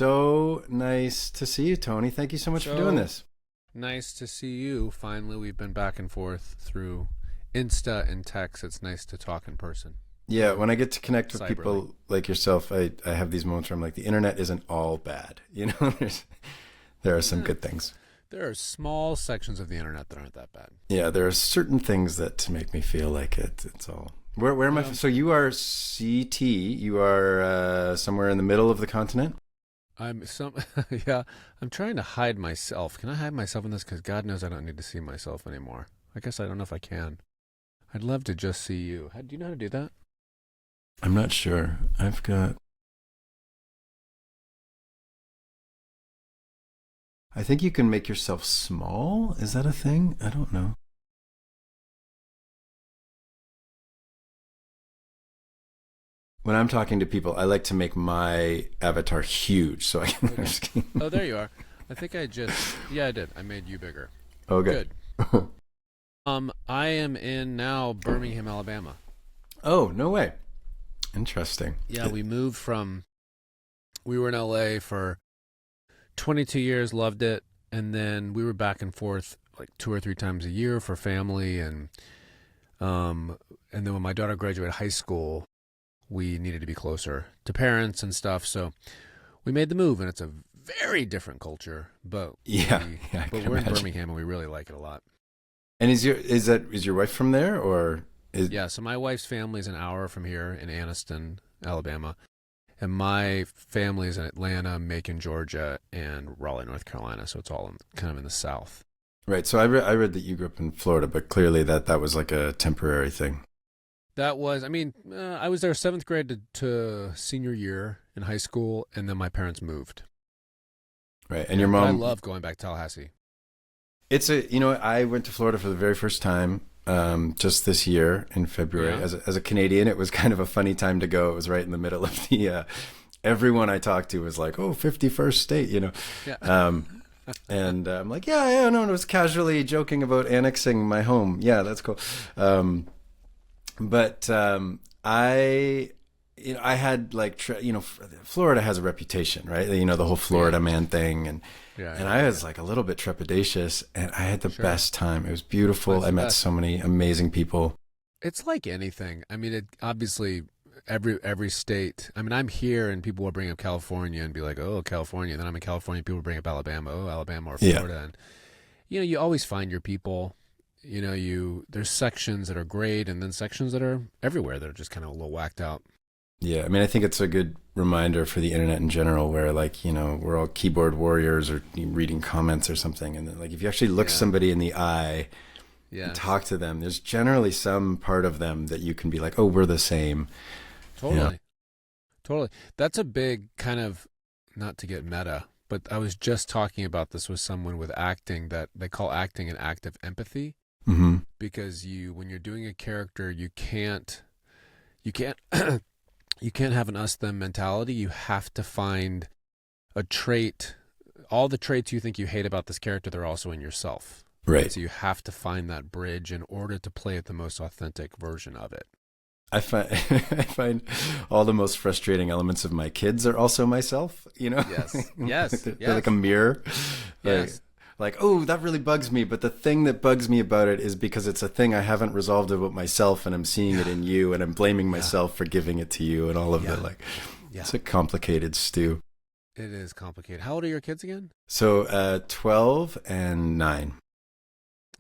so nice to see you, Tony. Thank you so much for doing this. Nice to see you. Finally, we've been back and forth through Insta and text. It's nice to talk in person. Yeah, when I get to connect with Cyberly. people like yourself, I have these moments where I'm like, the internet isn't all bad. There are some good things. There are small sections of the internet that aren't that bad. Yeah, there are certain things that make me feel like it's all. Where am I? So you are CT. You are somewhere in the middle of the continent. Yeah. I'm trying to hide myself. Can I hide myself in this? Because God knows I don't need to see myself anymore. I guess I don't know if I can. I'd love to just see you. Do you know how to do that? I'm not sure. I think you can make yourself small. Is that a thing? I don't know. When I'm talking to people, I like to make my avatar huge so I can. Okay. Oh, there you are. I think I did. I made you bigger. Okay. Good. I am in now Birmingham, Alabama. Oh, no way. Interesting. Yeah, we were in LA for 22 years, loved it, and then we were back and forth like 2 or 3 times a year for family, and then when my daughter graduated high school, we needed to be closer to parents and stuff, so we made the move, and it's a very different culture, but we're in Birmingham and we really like it a lot. And is your wife from there, or Yeah, so my wife's family is an hour from here in Anniston, Alabama, and my family is in Atlanta, Macon, Georgia, and Raleigh, North Carolina, so it's all kind of in the South. Right. So I read that you grew up in Florida, but clearly that was like a temporary thing. I was there 7th grade to senior year in high school, and then my parents moved. Right. And your mom. I love going back to Tallahassee. I went to Florida for the very first time just this year in February. Yeah. As a Canadian, it was kind of a funny time to go. It was right in the middle of the. Everyone I talked to was like, "Oh, 51st state," Yeah. And I'm like, yeah, no, I was casually joking about annexing my home. Yeah, that's cool. But I had like, Florida has a reputation, right? The whole Florida man thing. And I was like a little bit trepidatious, and I had the best time. It was beautiful. I met so many amazing people. It's like anything. I mean, it obviously every state. I mean, I'm here and people will bring up California and be like, "Oh, California." And then I'm in California, people bring up Alabama, "Oh, Alabama or Florida." Yeah. And you always find your people. There's sections that are great, and then sections that are everywhere that are just kind of a little whacked out. Yeah, I mean, I think it's a good reminder for the internet in general, where we're all keyboard warriors or reading comments or something, and then, like, if you actually look somebody in the eye and talk to them, there's generally some part of them that you can be like, "Oh, we're the same." Totally. That's a big kind of, not to get meta, but I was just talking about this with someone with acting, that they call acting an act of empathy. Mm-hmm. Because when you're doing a character, you can't you can't have an us them mentality. You have to find a trait. All the traits you think you hate about this character, they're also in yourself. Right. So you have to find that bridge in order to play it the most authentic version of it. I find all the most frustrating elements of my kids are also myself, Yes. They're like a mirror. Yes. Like, oh, that really bugs me, but the thing that bugs me about it is because it's a thing I haven't resolved about myself, and I'm seeing it in you, and I'm blaming myself for giving it to you, and all of that. It's a complicated stew. It is complicated. How old are your kids again? So 12 and 9.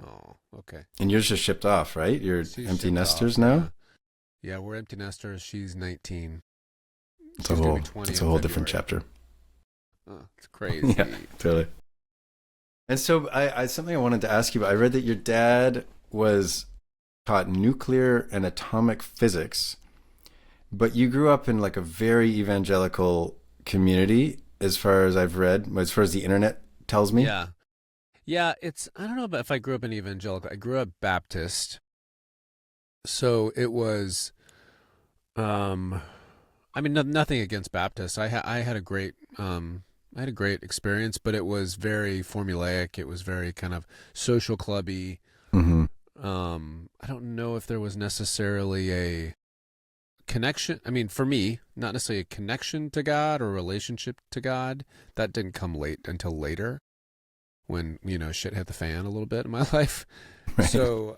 Oh, okay. And yours just shipped off, right? You're empty nesters now? Yeah, we're empty nesters. She's 19. It's a whole different chapter. Oh, it's crazy. Yeah, totally. And so I something I wanted to ask you about. I read that your dad was taught nuclear and atomic physics, but you grew up in like a very evangelical community, as far as I've read, as far as the internet tells me. Yeah. Yeah, I don't know if I grew up in evangelical. I grew up Baptist. So it was, nothing against Baptists. I had a great experience, but it was very formulaic. It was very kind of social clubby. Mm-hmm. I don't know if there was necessarily a connection. I mean, for me, not necessarily a connection to God or a relationship to God. That didn't come until later, when shit hit the fan a little bit in my life. Right. So,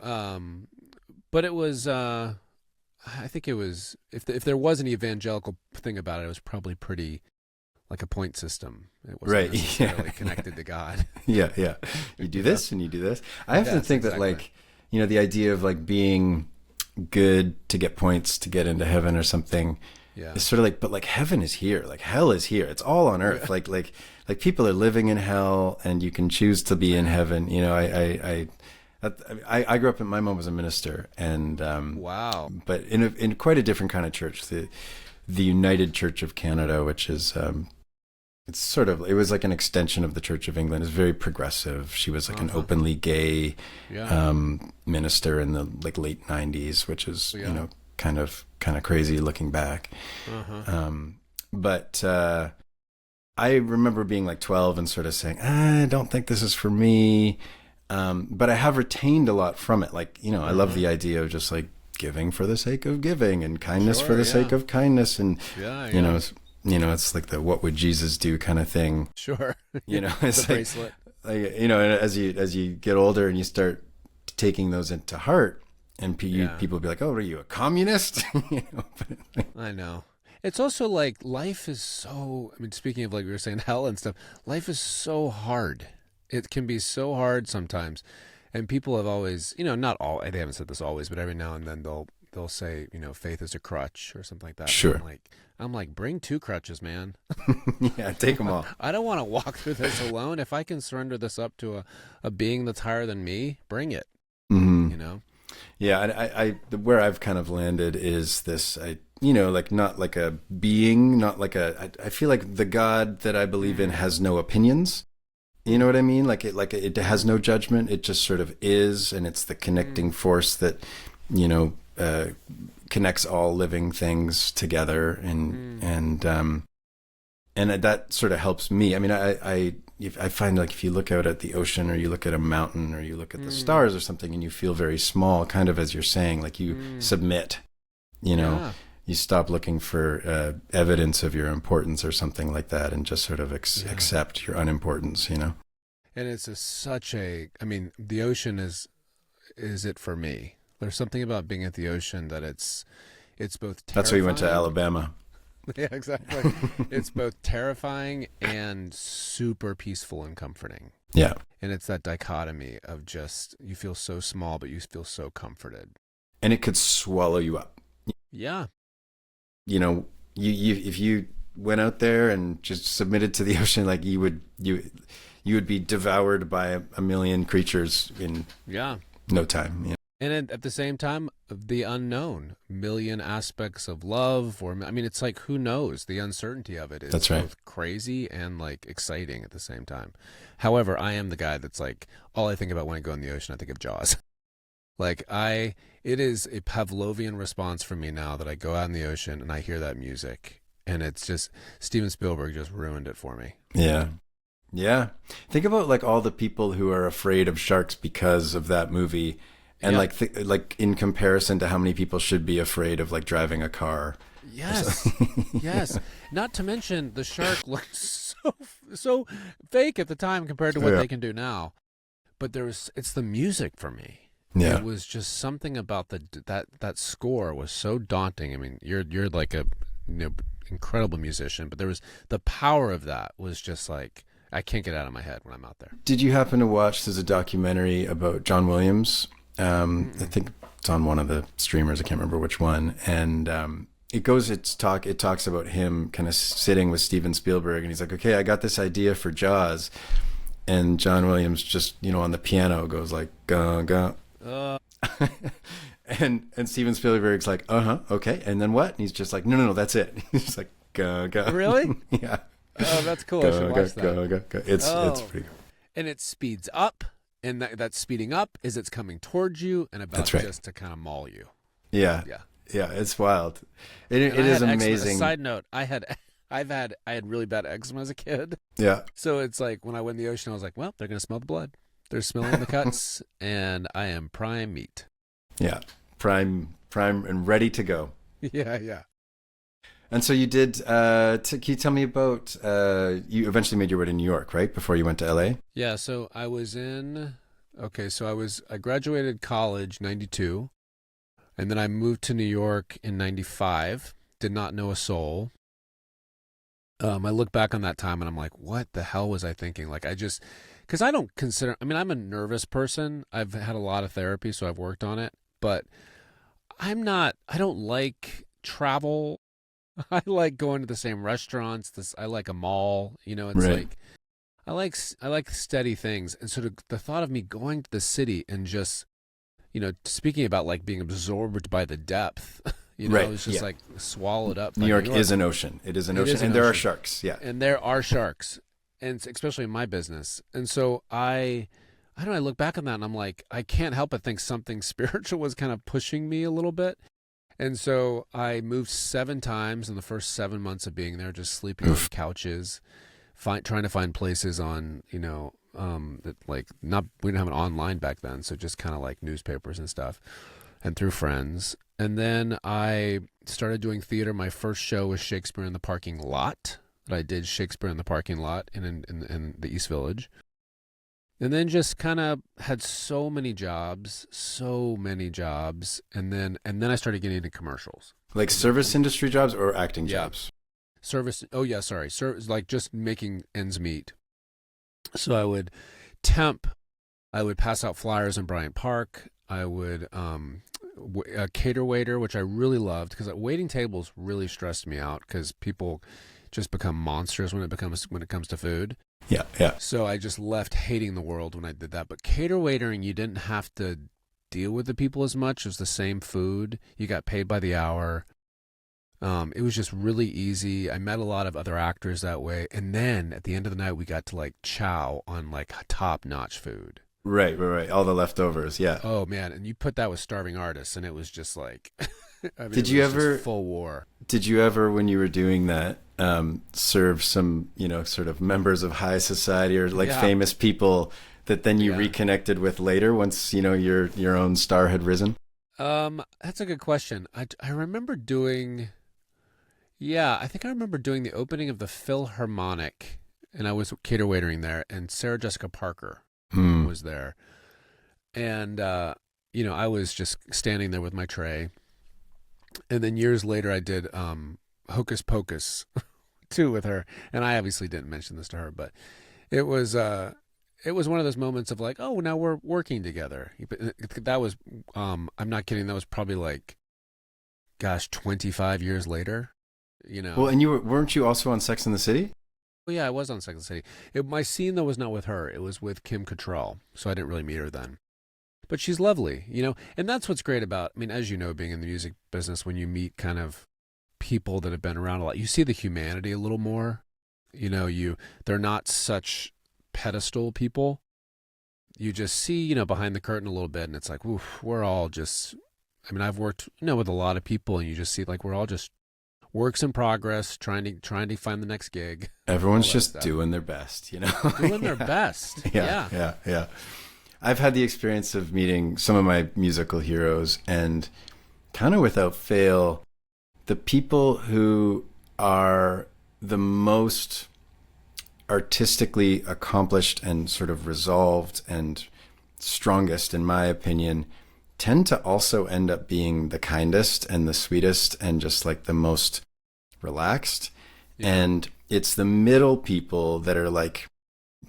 but it was. I think it was. If there was an evangelical thing about it, it was probably pretty like a point system. It wasn't necessarily connected to God. Yeah. You do this and you do this. I often think that like, the idea of like being good to get points to get into heaven or something. Yeah. It's sort of like, but like heaven is here, like hell is here. It's all on earth. Yeah. Like people are living in hell and you can choose to be in heaven. I grew up my mom was a minister and, wow, but in quite a different kind of church, the United Church of Canada, which is, it was like an extension of the Church of England. It's very progressive. She was like an openly gay minister in the like late 90s, which is, kind of crazy looking back. But I remember being like 12 and sort of saying, I don't think this is for me. But I have retained a lot from it. Like, I love the idea of just like giving for the sake of giving and kindness for the sake of kindness. And, it's like the what would Jesus do kind of thing. Sure. It's like, bracelet. As you get older and you start taking those into heart, and people be like, "Oh, are you a communist?" I know. It's also like life is so. I mean, speaking of like we were saying hell and stuff, life is so hard. It can be so hard sometimes, and people have always, not all. They haven't said this always, but every now and then they'll say, faith is a crutch or something like that. Sure. I'm like, bring 2 crutches, man. Yeah, take them all. I don't want to walk through this alone. If I can surrender this up to a being that's higher than me, bring it. Mm-hmm. Yeah, I where I've kind of landed is this, like not like a being, not like I feel like the God that I believe in has no opinions. You know what I mean? Like it has no judgment. It just sort of is, and it's the connecting force that, connects all living things together, and that sort of helps me. I mean, I find like if you look out at the ocean or you look at a mountain or you look at the stars or something and you feel very small, kind of as you're saying, like you submit, you stop looking for evidence of your importance or something like that and just sort of accept your unimportance, And it's I mean, the ocean is it for me. There's something about being at the ocean that it's both terrifying. That's why you went to Alabama. Yeah, exactly. It's both terrifying and super peaceful and comforting. Yeah. And it's that dichotomy of just, you feel so small, but you feel so comforted. And it could swallow you up. Yeah. You if you went out there and just submitted to the ocean, like you would be devoured by a million creatures in no time. And at the same time, the unknown, million aspects of love, it's like, who knows? The uncertainty of it is both crazy and like exciting at the same time. However, I am the guy that's like, all I think about when I go in the ocean, I think of Jaws. It is a Pavlovian response for me now that I go out in the ocean and I hear that music, and it's just, Steven Spielberg just ruined it for me. Yeah. Yeah. Think about like all the people who are afraid of sharks because of that movie. And like in comparison to how many people should be afraid of like driving a car. Yes. Yes. Not to mention the shark looks so fake at the time compared to what they can do now. But it's the music for me. Yeah. It was just something about that score was so daunting. I mean, you're like a incredible musician, but there was the power of that was just like, I can't get out of my head when I'm out there. Did you happen to watch, there's a documentary about John Williams? I think it's on one of the streamers. I can't remember which one. And it talks about him kind of sitting with Steven Spielberg, and he's like, okay, I got this idea for Jaws. And John Williams just, on the piano goes like, ga, ga. And Steven Spielberg's like, okay. And then what? And he's just like, no, that's it. He's just like, ga, ga. Really? Yeah. Oh, that's cool. Go, I should watch that. Go. It's pretty cool. And it speeds up. And that speeding up is it's coming towards you and about just to kind of maul you. Yeah. It's wild. It is amazing. Side note: I had really bad eczema as a kid. Yeah. So it's like when I went in the ocean, I was like, well, they're gonna smell the blood. They're smelling the cuts, and I am prime meat. Yeah, prime and ready to go. Yeah, yeah. And so you did, can you tell me about, you eventually made your way to New York, right? Before you went to LA? Yeah, so I was in okay, so I graduated college 92, and then I moved to New York in 95. Did not know a soul. I look back on that time and I'm like, what the hell was I thinking? Like I just cuz I don't consider I mean, I'm a nervous person. I've had a lot of therapy, so I've worked on it, but I don't like travel. I like going to the same restaurants. I like a mall, it's Right. like I like steady things. And so the thought of me going to the city and just, speaking about like being absorbed by the depth, Right. it's just Yeah. like swallowed up New by New York York. is an ocean. It is an It ocean. is an And there are ocean. sharks. Yeah. And there are sharks, and especially in my business. And so I don't know, I look back on that and I'm like, I can't help but think something spiritual was kind of pushing me a little bit. And so I moved 7 times in the first 7 months of being there, just sleeping on Oof. couches, trying to find places on, that like not we didn't have an online back then, so just kind of like newspapers and stuff, and through friends. And then I started doing theater. My first show was Shakespeare in the Parking Lot. That I did Shakespeare in the Parking Lot in the East Village. And then just kind of had so many jobs, and then I started getting into commercials. Like service industry jobs or acting Yeah, jobs? service. Oh yeah, sorry, service like just making ends meet. So I would temp. I would pass out flyers in Bryant Park. I would cater waiter, which I really loved because waiting tables really stressed me out because people just become monsters when it comes to food. Yeah. Yeah. So I just left hating the world when I did that. But cater waitering, you didn't have to deal with the people as much. It was the same food. You got paid by the hour. It was just really easy. I met a lot of other actors that way. And then at the end of the night, we got to like chow on like top-notch food. Right. Right. Right. All the leftovers. Yeah. Oh man, and you put that with starving artists, and it was just like, I mean, Did it you was just ever? full war. Did you ever, when you were doing that, serve some, sort of members of high society or like Yeah, famous people that then you yeah. reconnected with later once, your own star had risen? That's a good question. I remember doing, yeah, I think I remember doing the opening of the Philharmonic, and I was cater waitering there, and Sarah Jessica Parker Hmm. was there, and I was just standing there with my tray, and then years later I did Hocus Pocus too with her, and I obviously didn't mention this to her, but it was it was one of those moments of like, oh, now we're working together. That was I'm not kidding. That was probably like, gosh, 25 years later. You Well, know. and weren't you also on Sex and the City? Well, yeah, I was on Second City. My scene though was not with her. It was with Kim Cattrall, so I didn't really meet her then. But she's lovely, and that's what's great about. I mean, as you know, being in the music business, when you meet kind of people that have been around a lot, you see the humanity a little more. They're not such pedestal people. You just see, behind the curtain a little bit, and it's like, oof, we're all just. I mean, I've worked, with a lot of people, and you just see like we're all just works in progress, trying to find the next gig, all Everyone's that just stuff, doing their best, doing their Yeah. best. Yeah, Yeah, yeah, yeah. I've had the experience of meeting some of my musical heroes, and kind of without fail, the people who are the most artistically accomplished and sort of resolved and strongest, in my opinion, tend to also end up being the kindest and the sweetest and just like the most relaxed. yeah, And it's the middle people that are like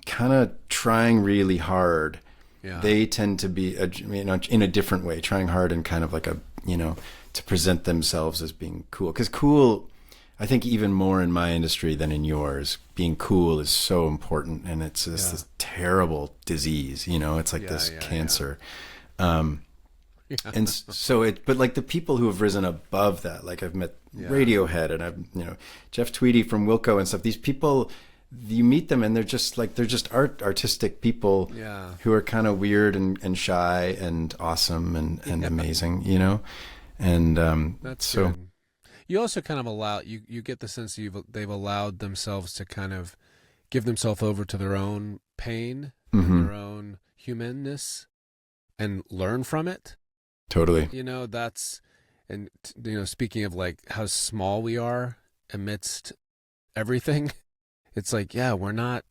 kind of trying really hard. yeah, They tend to be, in a different way, trying hard and kind of like to present themselves as being cool. Because cool, I think even more in my industry than in yours, being cool is so important. And it's just yeah, this terrible disease, it's like yeah, this yeah, yeah, cancer. Um, and yeah, but like the people who have risen above that, like I've met yeah, Radiohead and Jeff Tweedy from Wilco and stuff. These people, you meet them and they're just artistic people yeah, who are kind of weird and shy and awesome and yeah. amazing, and That's so good. You also kind of you get the sense they've allowed themselves to kind of give themselves over to their own pain and mhm, their own humanness and learn from it. totally. That's And speaking of like how small we are amidst everything, it's like, yeah, we're not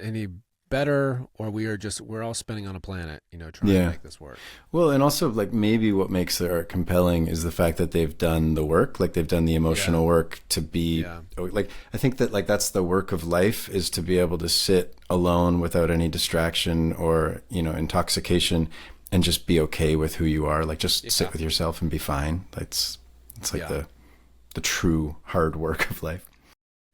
any better, or we're all spinning on a planet, trying to make this work. Well, and also like maybe what makes their art compelling is the fact that they've done the work, like they've done the emotional work to be like, I think that like that's the work of life, is to be able to sit alone without any distraction or, intoxication, and just be okay with who you are. Like just sit with yourself and be fine. It's like the true hard work of life.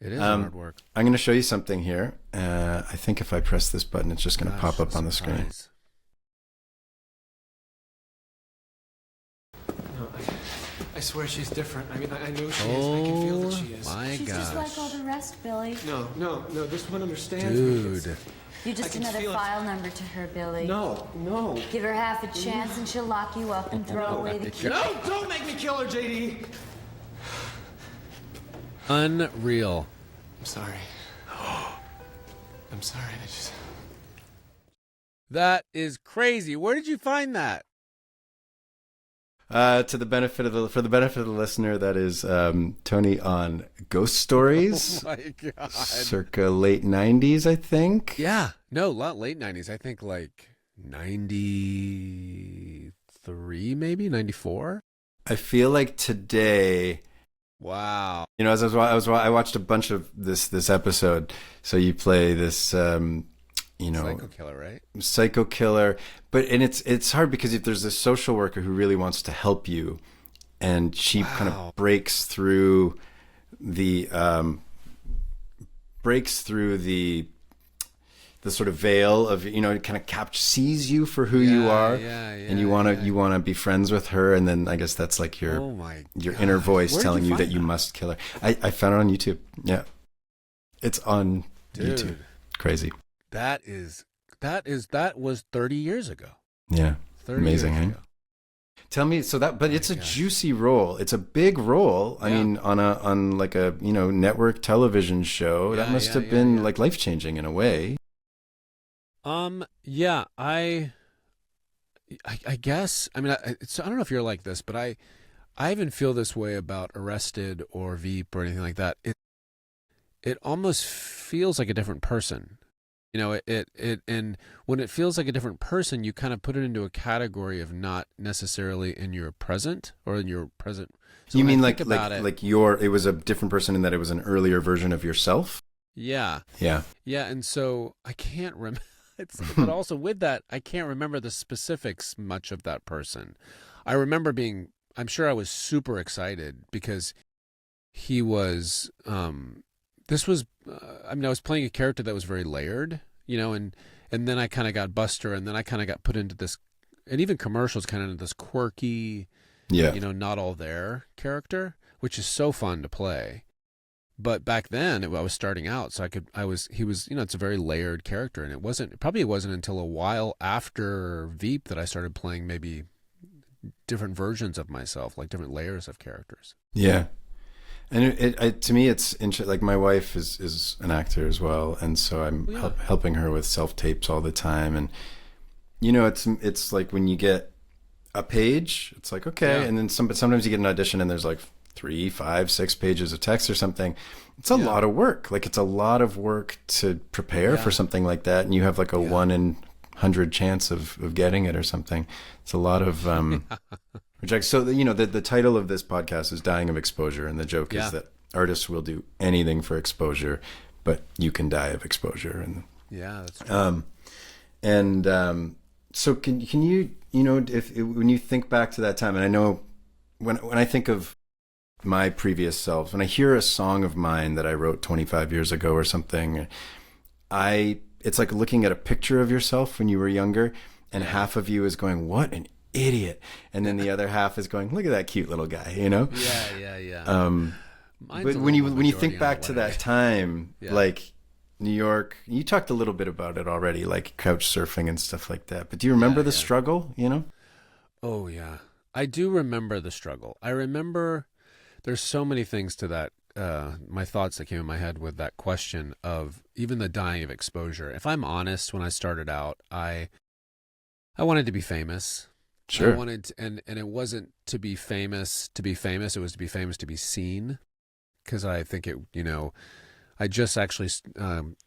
It is hard work. I'm going to show you something here. I think if I press this button, it's just going to pop up on the screen. No, I swear she's different. I mean, I know she is. I can feel that she is. My She's gosh. just like all the rest, Billy. No, this one understands me. Dude. You're just another file number to her, Billy. No. Give her half a chance and she'll lock you up and throw away the key. No, don't make me kill her, JD. Unreal. I'm sorry. I'm sorry. That is crazy. Where did you find that? For the benefit of the listener, that is Tony on Ghost Stories. Oh my God. Circa late 90s, I think. Yeah. No, not late 90s. I think like 93, maybe 94. I feel like today. Wow. As I watched a bunch of this episode. So you play this, Psycho Killer, right? Psycho Killer. But it's hard because if there's this social worker who really wants to help you, and she kind of breaks through the sort of veil of, kind of sees you for who you are, and you want to be friends with her, and then I guess that's like your inner voice telling you that you must kill her. I found it on YouTube. Yeah, it's on YouTube. Crazy. That was 30 years ago. Yeah, 30 amazing. Years eh? ago. Tell me, but it's a juicy role. It's a big role. I mean, on like a network television show, that must have been like life changing in a way. Yeah, I guess. I mean, I don't know if you're like this, but I even feel this way about Arrested or Veep or anything like that. It almost feels like a different person. And when it feels like a different person, you kind of put it into a category of not necessarily in your present or in your present. So you mean it was a different person in that it was an earlier version of yourself? Yeah. Yeah. Yeah, and so I can't remember. But also with that, I can't remember the specifics much of that person. I remember I'm sure I was super excited because he was, I was playing a character that was very layered, and then I kind of got Buster, and then I kind of got put into this, and even commercials kind of into this quirky, not all there character, which is so fun to play. But back then I was starting out, so he was, it's a very layered character, and it probably wasn't until a while after Veep that I started playing maybe different versions of myself, like different layers of characters. Yeah. And to me, it's interesting. Like my wife is an actor as well, and so I'm helping her with self tapes all the time. And it's like when you get a page, it's like okay, and then sometimes you get an audition and there's like 3, 5, 6 pages of text or something. It's a lot of work. Like it's a lot of work to prepare for something like that, and you have like a 1 in 100 chance of getting it or something. It's a lot of reject. So the title of this podcast is Dying of Exposure, and the joke is that artists will do anything for exposure, but you can die of exposure. And that's true. So can you when you think back to that time, and I know when I think of my previous selves, when I hear a song of mine that I wrote 25 years ago or something, it's like looking at a picture of yourself when you were younger, and half of you is going, what an idiot, and then the other half is going, look at that cute little guy, But when you think back to that time, like New York, you talked a little bit about it already, like couch surfing and stuff like that, but do you remember the struggle? Oh yeah, I do remember the struggle. I remember there's so many things to that, my thoughts that came in my head with that question of even the dying of exposure. If I'm honest, when I started out, I wanted to be famous. Sure. I wanted to, and it wasn't to be famous to be famous. It was to be famous to be seen. Because I think it, I just actually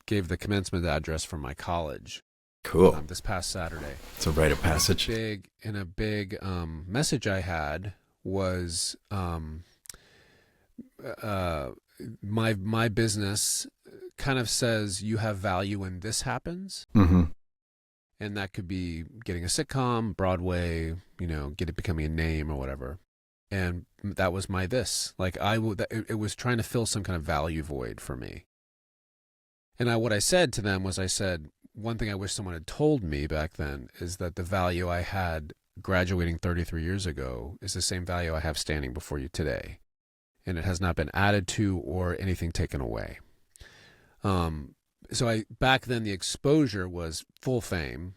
gave the commencement address for my college. Cool. This past Saturday. It's a rite of passage. And a big message I had was my business kind of says you have value when this happens. Mm-hmm. And that could be getting a sitcom, Broadway, becoming a name or whatever. And that was my this. Like it was trying to fill some kind of value void for me. And what I said to them was, I said, one thing I wish someone had told me back then is that the value I had graduating 33 years ago is the same value I have standing before you today. And it has not been added to or anything taken away. So back then the exposure was full fame.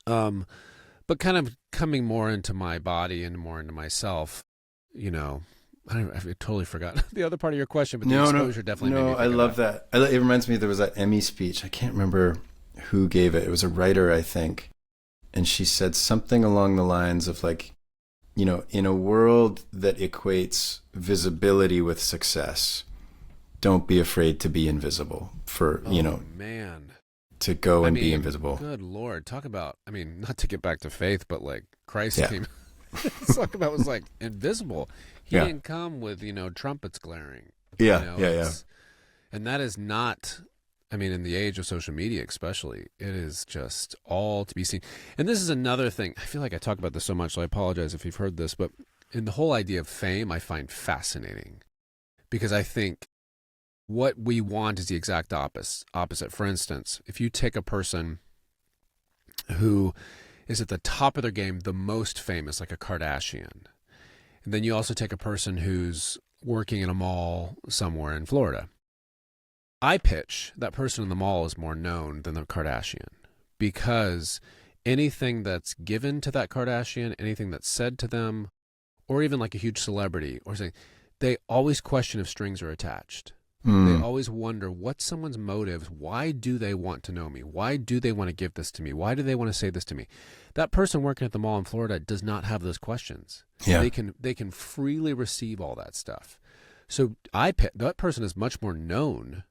But kind of coming more into my body and more into myself, I totally forgot the other part of your question, but the exposure definitely made me think I love that. It reminds me, there was that Emmy speech. I can't remember who gave it. It was a writer, I think. And she said something along the lines of like, in a world that equates visibility with success, don't be afraid to be invisible man. To go and be invisible. Good Lord. Talk about, not to get back to faith, but like Christ came, talk about was like invisible. He didn't come with, trumpets glaring. Yeah. And that is not, in the age of social media especially, it is just all to be seen. And this is another thing. I feel like I talk about this so much, so I apologize if you've heard this, but in the whole idea of fame, I find fascinating because I think what we want is the exact opposite. For instance, if you take a person who is at the top of their game, the most famous, like a Kardashian, and then you also take a person who's working in a mall somewhere in Florida, I pitch that person in the mall is more known than the Kardashian because anything that's given to that Kardashian, anything that's said to them, or even like a huge celebrity or something, they always question if strings are attached. They always wonder what's someone's motives. Why do they want to know me? Why do they want to give this to me? Why do they want to say this to me? That person working at the mall in Florida does not have those questions. Yeah. They can freely receive all that stuff. So that person is much more known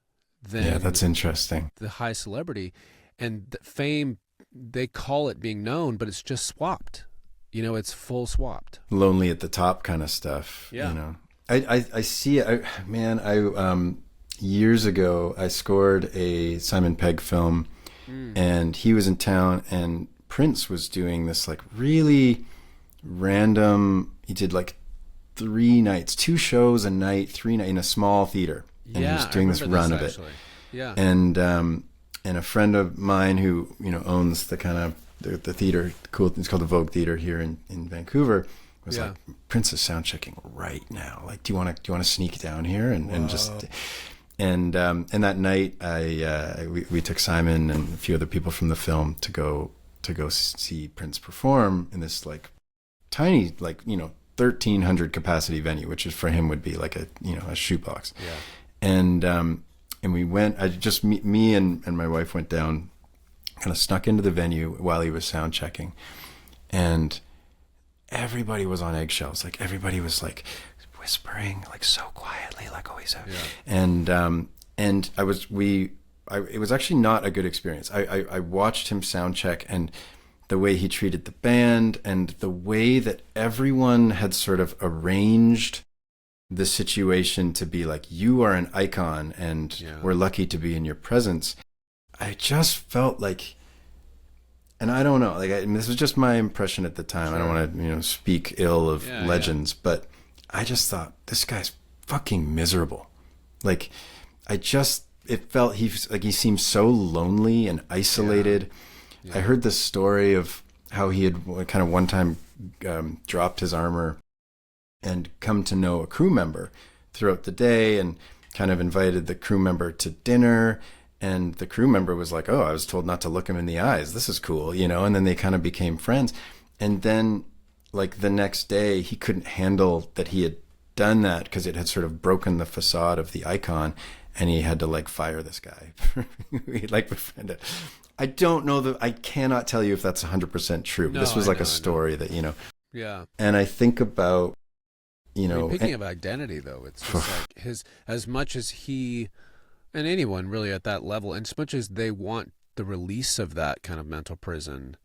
than that's interesting. The high celebrity. And the fame, they call it being known, but it's just swapped. It's full swapped. Lonely at the top kind of stuff. Yeah. I see it. Years ago, I scored a Simon Pegg film, and he was in town, and Prince was doing this like really random. He did like 3 nights, 2 shows a night, 3 nights in a small theater, and he was doing this run of it. Yeah, and a friend of mine who owns the kind of the theater, cool. It's called the Vogue Theater here in Vancouver. Was like, Prince is sound checking right now. Like, do you want to sneak down here and just and that night we took Simon and a few other people from the film to go see Prince perform in this like tiny 1,300 capacity venue, which is for him would be like a shoebox. Yeah. And we went. Me and my wife went down, kind of snuck into the venue while he was sound checking, and everybody was on eggshells. Like everybody was like whispering, like so quietly, like always. Yeah. And it was actually not a good experience. I watched him sound check, and the way he treated the band and the way that everyone had sort of arranged the situation to be like, you are an icon and we're lucky to be in your presence. I just felt like, and I don't know, this was just my impression at the time. Sure. I don't want to, speak ill of legends, but I just thought this guy's fucking miserable. Like, it felt he seemed so lonely and isolated. Yeah. I heard this story of how he had kind of one time dropped his armor and come to know a crew member throughout the day and kind of invited the crew member to dinner. And the crew member was like, oh, I was told not to look him in the eyes. This is cool, and then they kind of became friends. And then like the next day, he couldn't handle that he had done that because it had sort of broken the facade of the icon. and he had to like fire this guy. He like befriended. I don't know I cannot tell you if that's 100% true. But this was like a story that, you know. Yeah. And I think about, you know, speaking of identity though, it's just like as much as he and anyone really at that level, and as much as they want the release of that kind of mental prison,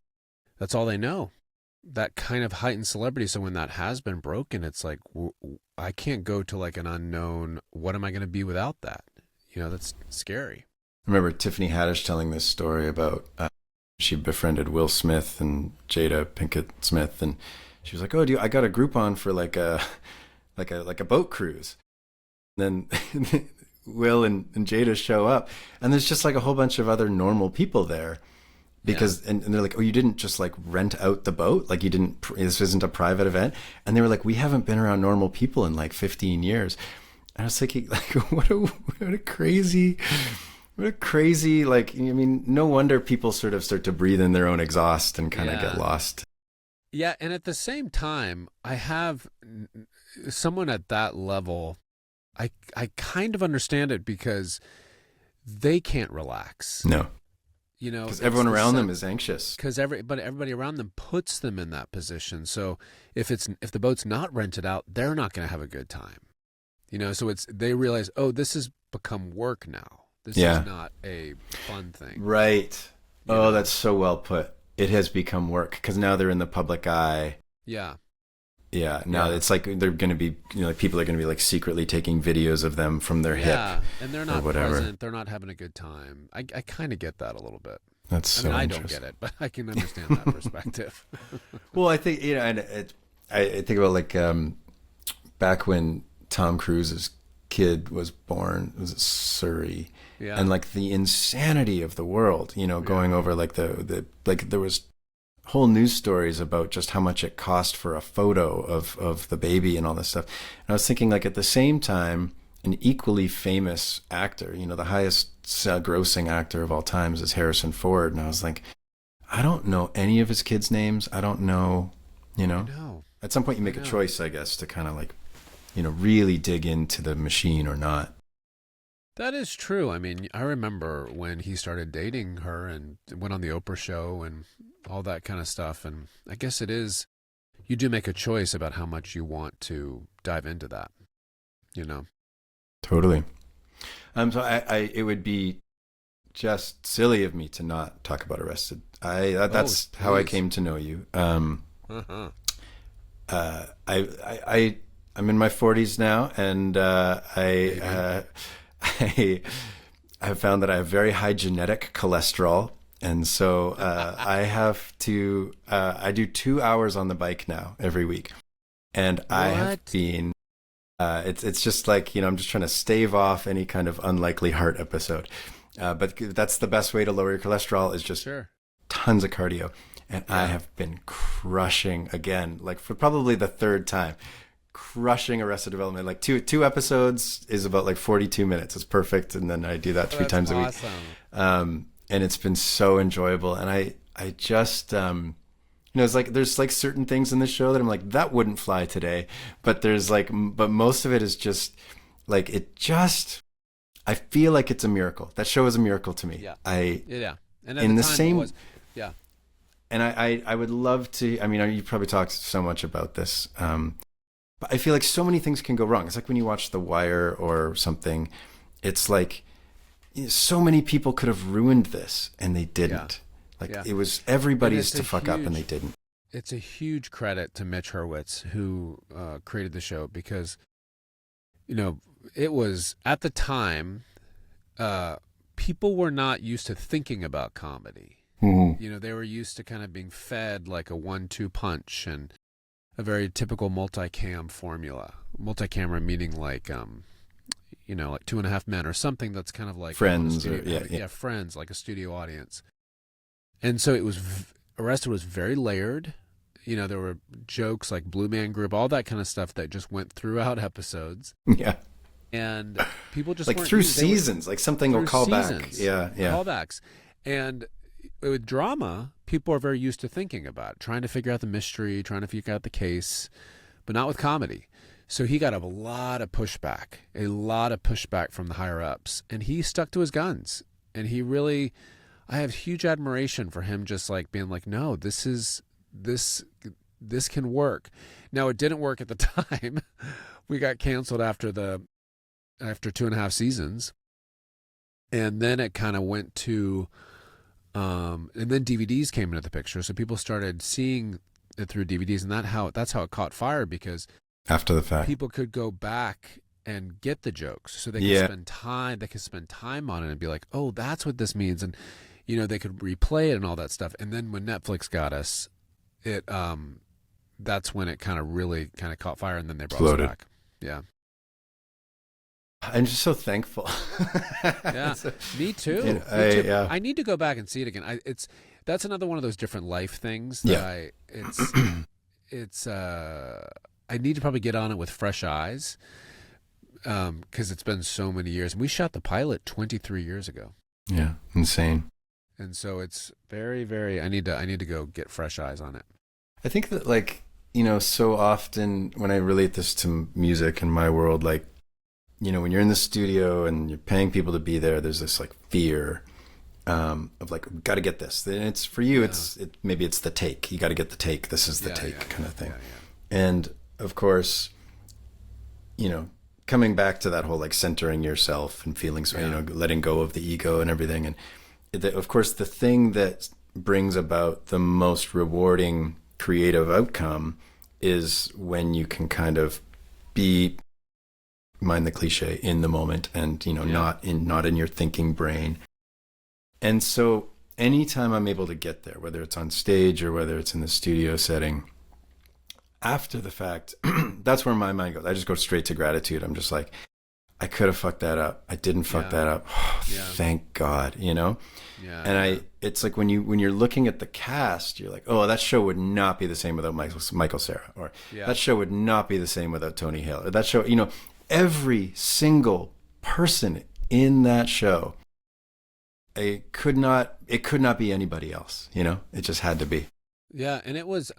that's all they know. That kind of heightened celebrity. So when that has been broken, it's like, I can't go to like an unknown. What am I going to be without that? You know, that's scary. I remember Tiffany Haddish telling this story about she befriended Will Smith and Jada Pinkett Smith, and she was like, "Oh, I got a Groupon for like a boat cruise." And then Will and Jada show up, and there's just like a whole bunch of other normal people there. Because and they're like, "Oh, you didn't just like rent out the boat? Like you didn't? This isn't a private event?" And they were like, "We haven't been around normal people in like 15 years." And I was thinking, like, what a crazy, like. I mean, no wonder people sort of start to breathe in their own exhaust and kind of get lost. Yeah, and at the same time, I have someone at that level. I kind of understand it because they can't relax. No. You know, because everyone around them is anxious. Because everybody around them puts them in that position. So if the boat's not rented out, they're not going to have a good time. You know, so they realize, oh, this has become work now. This is not a fun thing. Right. Oh, that's so well put. It has become work because now they're in the public eye. Yeah. Yeah. Now it's like they're going to be, you know, like people are going to be like secretly taking videos of them from their hip. Yeah, and they're not whatever. present. They're not having a good time. I kind of get that a lot bit. That's so I don't get it, but I can understand that perspective. Well, I think, you know, and I think about like back when Tom Cruise's kid was born, it was Surrey. Yeah. And like the insanity of the world, you know, going over like the like there was whole news stories about just how much it cost for a photo of the baby and all this stuff. And I was thinking, like, at the same time, an equally famous actor, you know, the highest grossing actor of all times is Harrison Ford. And I was like, I don't know any of his kids' names. I don't know, you know. I know. At some point you make a choice, I guess, to kind of like, you know, really dig into the machine or not. That is true. I mean, I remember when he started dating her and went on the Oprah show and all that kind of stuff. And I guess it is, you do make a choice about how much you want to dive into that, you know? Totally. So it would be just silly of me to not talk about Arrested. That's how I came to know you. I'm in my 40s now, and I have found that I have very high genetic cholesterol. And so I have to, I do 2 hours on the bike now every week. And I have been, it's just like, you know, I'm just trying to stave off any kind of unlikely heart episode. But that's the best way to lower your cholesterol is just tons of cardio. And I have been crushing again, like for probably the third time, crushing Arrested Development. Like two episodes is about like 42 minutes. It's perfect. And then I do that three times a week. And it's been so enjoyable. And I just, you know, it's like, there's like certain things in the show that I'm like, that wouldn't fly today. But but most of it is just like, I feel like it's a miracle. That show is a miracle to me. Yeah. And in the same, and I would love to, I mean, you probably talked so much about this, but I feel like so many things can go wrong. It's like when you watch The Wire or something, it's like, so many people could have ruined this and they didn't. It was everybody's to fuck up and they didn't. It's a huge credit to Mitch Hurwitz, who created the show, because, you know, it was at the time, people were not used to thinking about comedy. Mm-hmm. You know, they were used to kind of being fed like a 1-2 punch and a very typical multicam formula. Multicamera meaning like, you know, like 2.5 Men or something that's kind of like Friends, Friends, like a studio audience. And so it was, Arrested was very layered. You know, there were jokes like Blue Man Group, all that kind of stuff that just went throughout episodes. Yeah. And people just like through seasons, like something will call back. Yeah. Callbacks. And with drama, people are very used to thinking about it, trying to figure out the mystery, trying to figure out the case, but not with comedy. So he got a lot of pushback from the higher ups, and he stuck to his guns. And he really, I have huge admiration for him, just like being like, no, this can work. Now, it didn't work at the time. We got canceled after 2.5 seasons. And then it kind of went to, and then DVDs came into the picture. So people started seeing it through DVDs, and that's how it caught fire, because after the fact, people could go back and get the jokes, so they could spend time on it and be like, oh, that's what this means. And, they could replay it and all that stuff. And then when Netflix got us, that's when it kind of really kind of caught fire, and then they brought us back. Yeah. I'm just so thankful. Yeah, me too. Me too. Yeah. I need to go back and see it again. That's another one of those different life things that I need to probably get on it with fresh eyes, because it's been so many years. And we shot the pilot 23 years ago. Yeah, insane. And so it's very, very. I need to go get fresh eyes on it. I think that, like, so often when I relate this to music in my world, like, when you're in the studio and you're paying people to be there, there's this like fear of like, got to get this. And it's for you. Yeah. Maybe it's the take. You got to get the take. This is the take kind of thing. Yeah. And of course, coming back to that whole like centering yourself and feeling, letting go of the ego and everything. And of course, the thing that brings about the most rewarding creative outcome is when you can kind of be, mind the cliche, in the moment, and not in your thinking brain. And so anytime I'm able to get there, whether it's on stage or whether it's in the studio setting, after the fact, that's where my mind goes. I just go straight to gratitude. I'm just like, I could have fucked that up. I didn't fuck that up. Oh, thank God, Yeah. And it's like when you're looking at the cast, you're like, oh, that show would not be the same without Michael Cera, or that show would not be the same without Tony Hale, or that show, every single person in that show, it could not be anybody else, it just had to be. Yeah. And it was,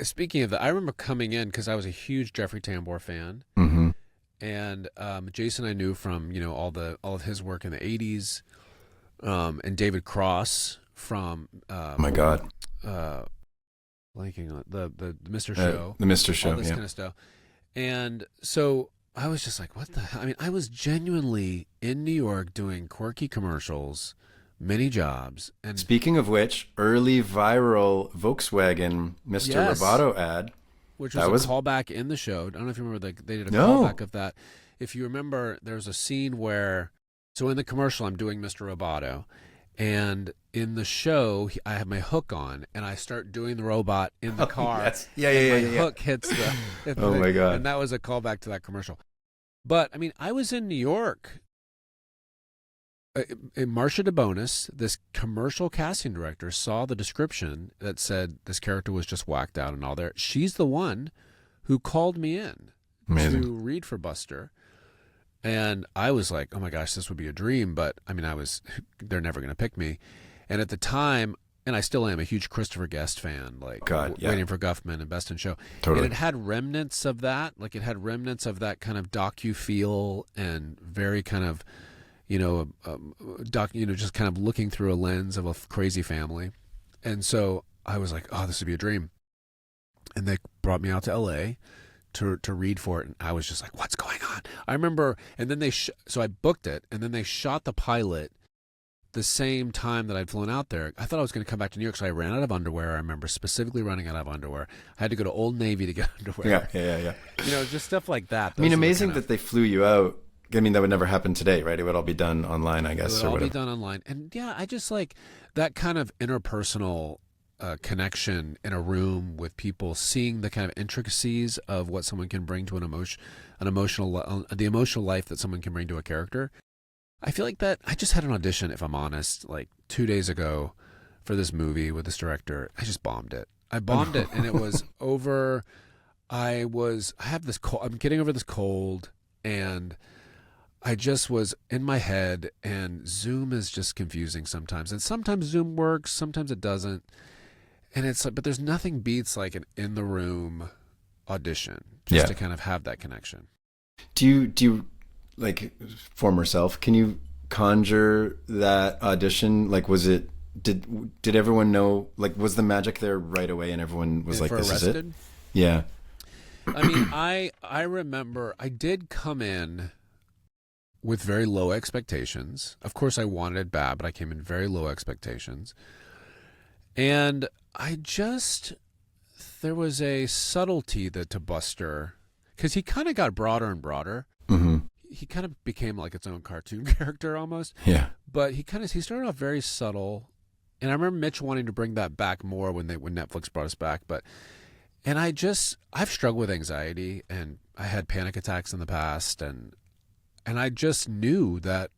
speaking of that, I remember coming in because I was a huge Jeffrey Tambor fan. Mm-hmm. And Jason I knew from, all of his work in the 80s, and David Cross from oh my God. Blanking on the Mr. Show. The Mr. Show, all this kind of stuff. And so I was just like, what the hell? I was genuinely in New York doing quirky commercials, many jobs. And speaking of which, early viral Volkswagen Mr. Roboto ad. Which was a callback in the show. I don't know if you remember, they did a callback of that. If you remember, there's a scene where, so in the commercial, I'm doing Mr. Roboto. And in the show, I have my hook on, and I start doing the robot in the car. Yes. Yeah. My hook hits the. Oh my God! And that was a callback to that commercial. But I was in New York. Marcia DeBonis, this commercial casting director, saw the description that said this character was just whacked out and all there. She's the one who called me in to read for Buster. And I was like, oh my gosh, this would be a dream. But they're never going to pick me. And at the time, and I still am a huge Christopher Guest fan, like Waiting for Guffman and Best in Show. Totally. And it had remnants of that. Like it had remnants of that kind of docu feel, and very kind of, just kind of looking through a lens of a crazy family. And so I was like, oh, this would be a dream. And they brought me out to LA to read for it. And I was just like, what's going on? I remember, and then so I booked it, and then they shot the pilot the same time that I'd flown out there. I thought I was going to come back to New York, so I ran out of underwear. I remember specifically running out of underwear. I had to go to Old Navy to get underwear. Yeah. Just stuff like that. Amazing that they flew you out. That would never happen today, right? It would all be done online, I guess. It would all be done online. And I just like that kind of interpersonal connection in a room with people, seeing the kind of intricacies of what someone can bring to the emotional life that someone can bring to a character. I feel like that. I just had an audition, if I'm honest, like 2 days ago for this movie with this director. I just bombed it. I bombed it, and it was over. I have this cold. I'm getting over this cold, and I just was in my head, and Zoom is just confusing sometimes. And sometimes Zoom works, sometimes it doesn't. And it's like, but there's nothing beats like an in the room audition just to kind of have that connection. Do you like former self? Can you conjure that audition? Like, was it? Did everyone know? Like, was the magic there right away, and everyone was like, "This Arrested? is it"? Yeah. I mean, I remember I did come in with very low expectations. Of course, I wanted it bad, but I came in very low expectations, and there was a subtlety to Buster, because he kind of got broader and broader. Mm-hmm. He kind of became like its own cartoon character almost. Yeah. But he started off very subtle, and I remember Mitch wanting to bring that back more when Netflix brought us back. And I've struggled with anxiety, and I had panic attacks in the past, and I just knew that,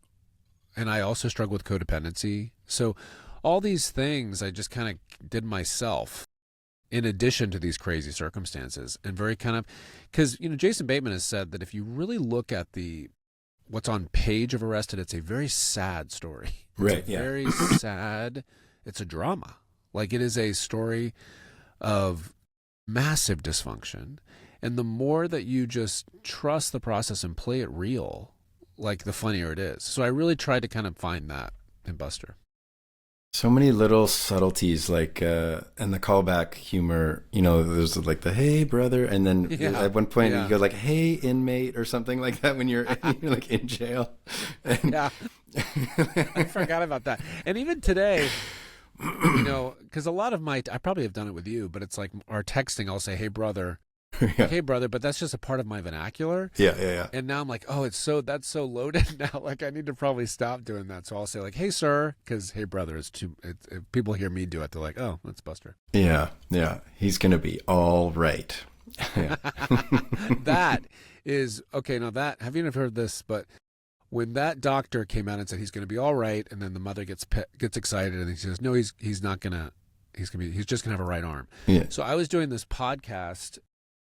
and I also struggle with codependency. So all these things I just kind of did myself in addition to these crazy circumstances, and very kind of, because, you know, Jason Bateman has said that if you really look at what's on page of Arrested, it's a very sad story. Right. It's very sad. It's a drama. Like, it is a story of massive dysfunction. And the more that you just trust the process and play it real, like, the funnier it is. So I really tried to kind of find that in Buster. So many little subtleties, like, and the callback humor, you know, there's like the, "Hey, brother," and then at one point you go like, "Hey, inmate," or something like that when you're like in jail. And yeah. I forgot about that. And even today, you know, because a lot of I probably have done it with you, but it's like our texting, I'll say, "Hey, brother." Like, "Hey, brother," but that's just a part of my vernacular. Yeah. And now I'm like, oh, that's so loaded now. Like, I need to probably stop doing that. So I'll say like, "Hey, sir," because "Hey, brother" is if people hear me do it, they're like, "Oh, that's Buster." Yeah. He's gonna be all right. Yeah. That is okay. Now have you ever heard this? But when that doctor came out and said he's going to be all right, and then the mother gets excited and he says, "No, he's not gonna. He's just gonna have a right arm." Yeah. So I was doing this podcast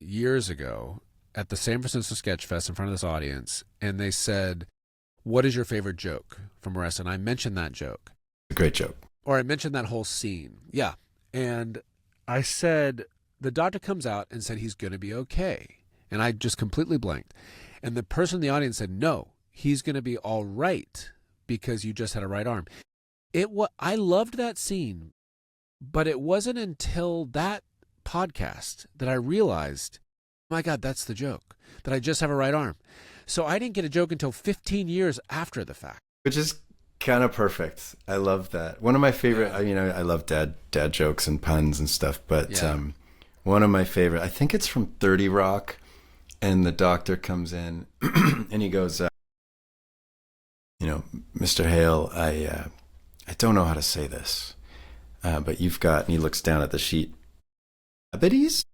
years ago at the San Francisco Sketch Fest in front of this audience, and they said, "What is your favorite joke from Arrested?" And I mentioned that joke. A great joke. Or I mentioned that whole scene. Yeah. And I said, the doctor comes out and said he's going to be okay. And I just completely blanked. And the person in the audience said, "No, he's going to be all right because you just had a right arm." I loved that scene, but it wasn't until that podcast that I realized, my God, that's the joke, that I just have a right arm. So I didn't get a joke until 15 years after the fact. Which is kind of perfect. I love that. One of my favorite, I love dad jokes and puns and stuff, but one of my favorite, I think it's from 30 Rock, and the doctor comes in and he goes, "Mr. Hale, I don't know how to say this, but you've got," and he looks down at the sheet, "diabetes?"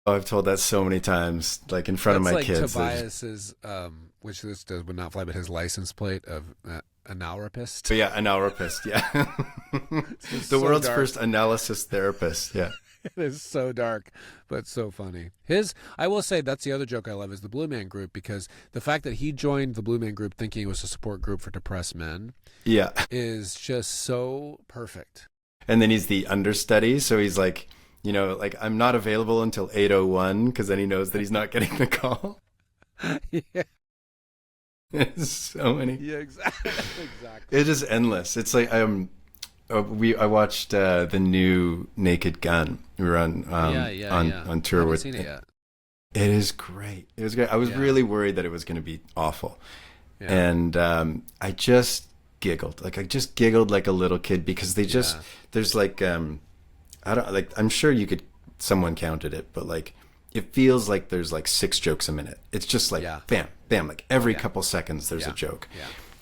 Oh, I've told that so many times, like in front of my kids. Tobias's, which this would not fly, but his license plate of analropist. But yeah, analropist, yeah. The world's first analysis therapist, yeah. It is so dark, but so funny. I will say, that's the other joke I love, is the Blue Man Group, because the fact that he joined the Blue Man Group thinking it was a support group for depressed men, is just so perfect. And then he's the understudy, so he's like, "I'm not available until 8:01," because then he knows that he's not getting the call. Yeah. It's so many. Yeah, exactly. It's just endless. It's like I watched the new Naked Gun. We were on tour with. Seen it yet. It is great. It was great. I was really worried that it was going to be awful, and I just giggled. Like, I just giggled like a little kid, because there's like I'm sure someone counted it, but like, it feels like there's like 6 jokes a minute. It's just like bam, bam, like every couple seconds there's a joke.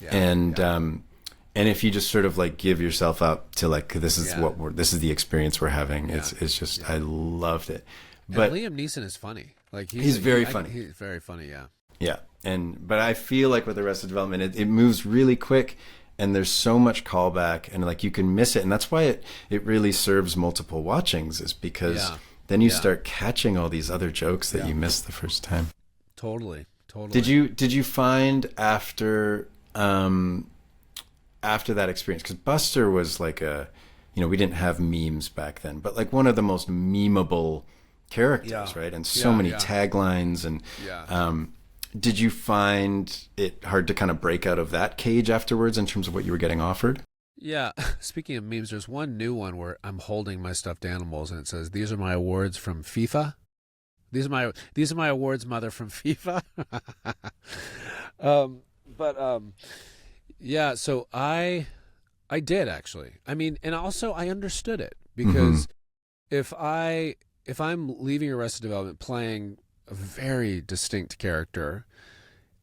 And if you just sort of like give yourself up to like, this is this is the experience we're having. It's just, I loved it. But Liam Neeson is funny. Like, he's very funny. He's very funny. Yeah. Yeah. But I feel like with Arrested Development, it moves really quick, and there's so much callback, and like you can miss it. And that's why it really serves multiple watchings, is because then you start catching all these other jokes that you missed the first time. Totally. Did you find after after that experience, because Buster was like we didn't have memes back then, but like one of the most memeable characters, right? And so many taglines. And did you find it hard to kind of break out of that cage afterwards in terms of what you were getting offered? Yeah. Speaking of memes, there's one new one where I'm holding my stuffed animals and it says, "These are my awards from FIFA. These are my awards, mother, from FIFA." Yeah. So I did actually. I mean, and also I understood it because if I'm leaving Arrested Development playing a very distinct character,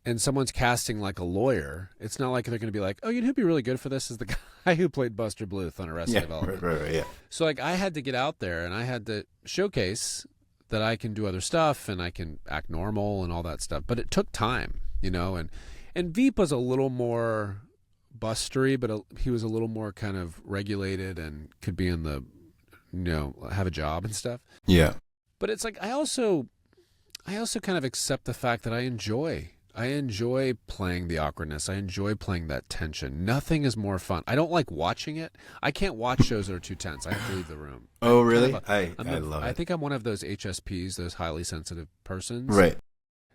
and someone's casting like a lawyer, it's not like they're going to be like, "Oh, you know who'd be really good for this is the guy who played Buster Bluth on Arrested Development." Right, yeah. So like I had to get out there and I had to showcase that I can do other stuff and I can act normal and all that stuff. But it took time, and Veep was a little more bustery, but he was a little more kind of regulated and could be in the, have a job and stuff. Yeah. But it's like I also kind of accept the fact that I enjoy playing the awkwardness. I enjoy playing that tension. Nothing is more fun. I don't like watching it. I can't watch shows that are too tense. I have to leave the room. Oh, really? I love it. I think I'm one of those HSPs, those highly sensitive persons. Right.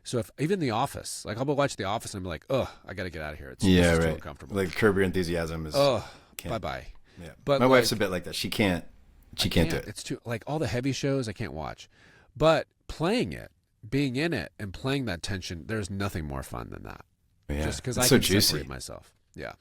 So if even The Office, like I'll go watch The Office and I'm like, "Oh, I got to get out of here. It's just too uncomfortable." Like Curb Your Enthusiasm is. Oh, bye. Yeah. But my wife's a bit like that. She can't do it. It's too like all the heavy shows I can't watch. But playing it, being in it and playing that tension, there's nothing more fun than that. Yeah. Just because I so can juicy. separate myself. Yeah.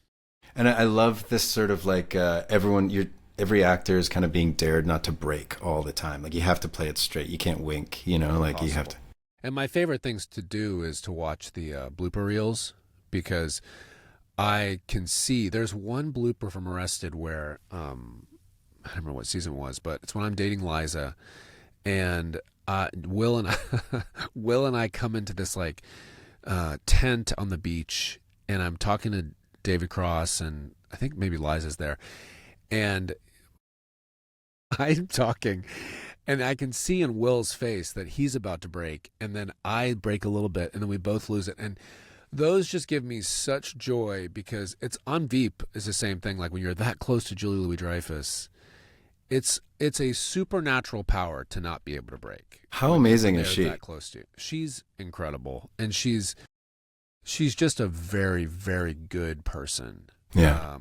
And I love this sort of like every actor is kind of being dared not to break all the time. Like you have to play it straight. You can't wink, like you have to. And my favorite things to do is to watch the blooper reels because I can see there's one blooper from Arrested where I don't remember what season it was, but it's when I'm dating Liza and Will and I come into this like tent on the beach and I'm talking to David Cross and I think maybe Liza's there and I'm talking and I can see in Will's face that he's about to break and then I break a little bit and then we both lose it. And those just give me such joy because it's on Veep is the same thing. Like when you're that close to Julie Louis-Dreyfus, it's a supernatural power to not be able to break. How amazing is she? That close to you. She's incredible. And she's just a very, very good person. Yeah.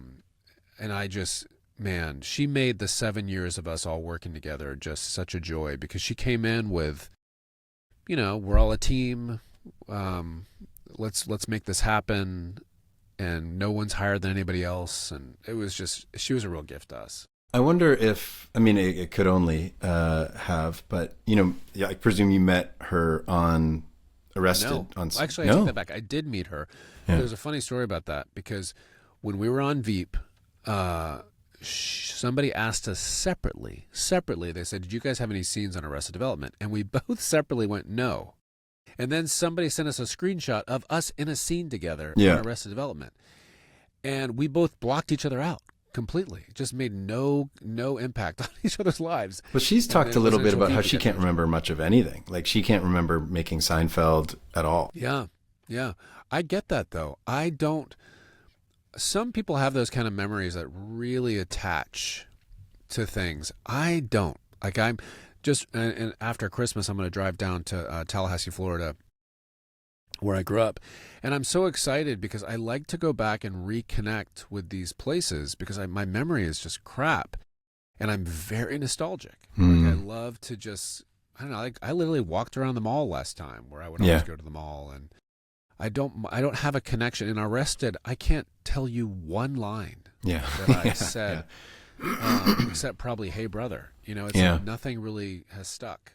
And I just, man, she made the 7 years of us all working together just such a joy because she came in with, we're all a team. Let's make this happen. And no one's higher than anybody else. And it was just, she was a real gift to us. I wonder if, it could only have, but, I presume you met her on Arrested. No. Actually, I take that back. I did meet her. Yeah. There's a funny story about that because when we were on Veep, somebody asked us separately. They said, "Did you guys have any scenes on Arrested Development?" And we both separately went, "No." And then somebody sent us a screenshot of us in a scene together on Arrested Development. And we both blocked each other out completely. It just made no impact on each other's lives. But she's talked a little bit about how she can't remember much of anything. Like she can't remember making Seinfeld at all. Yeah. I get that though. I don't. Some people have those kind of memories that really attach to things. I don't. Like I'm just, and after Christmas, I'm going to drive down to Tallahassee, Florida, where I grew up. And I'm so excited because I like to go back and reconnect with these places because my memory is just crap. And I'm very nostalgic. Like I love to just, I don't know, like I literally walked around the mall last time where I would always go to the mall. And I don't have a connection. In Arrested, I can't tell you one line that I said, except probably "Hey brother." It's like nothing really has stuck.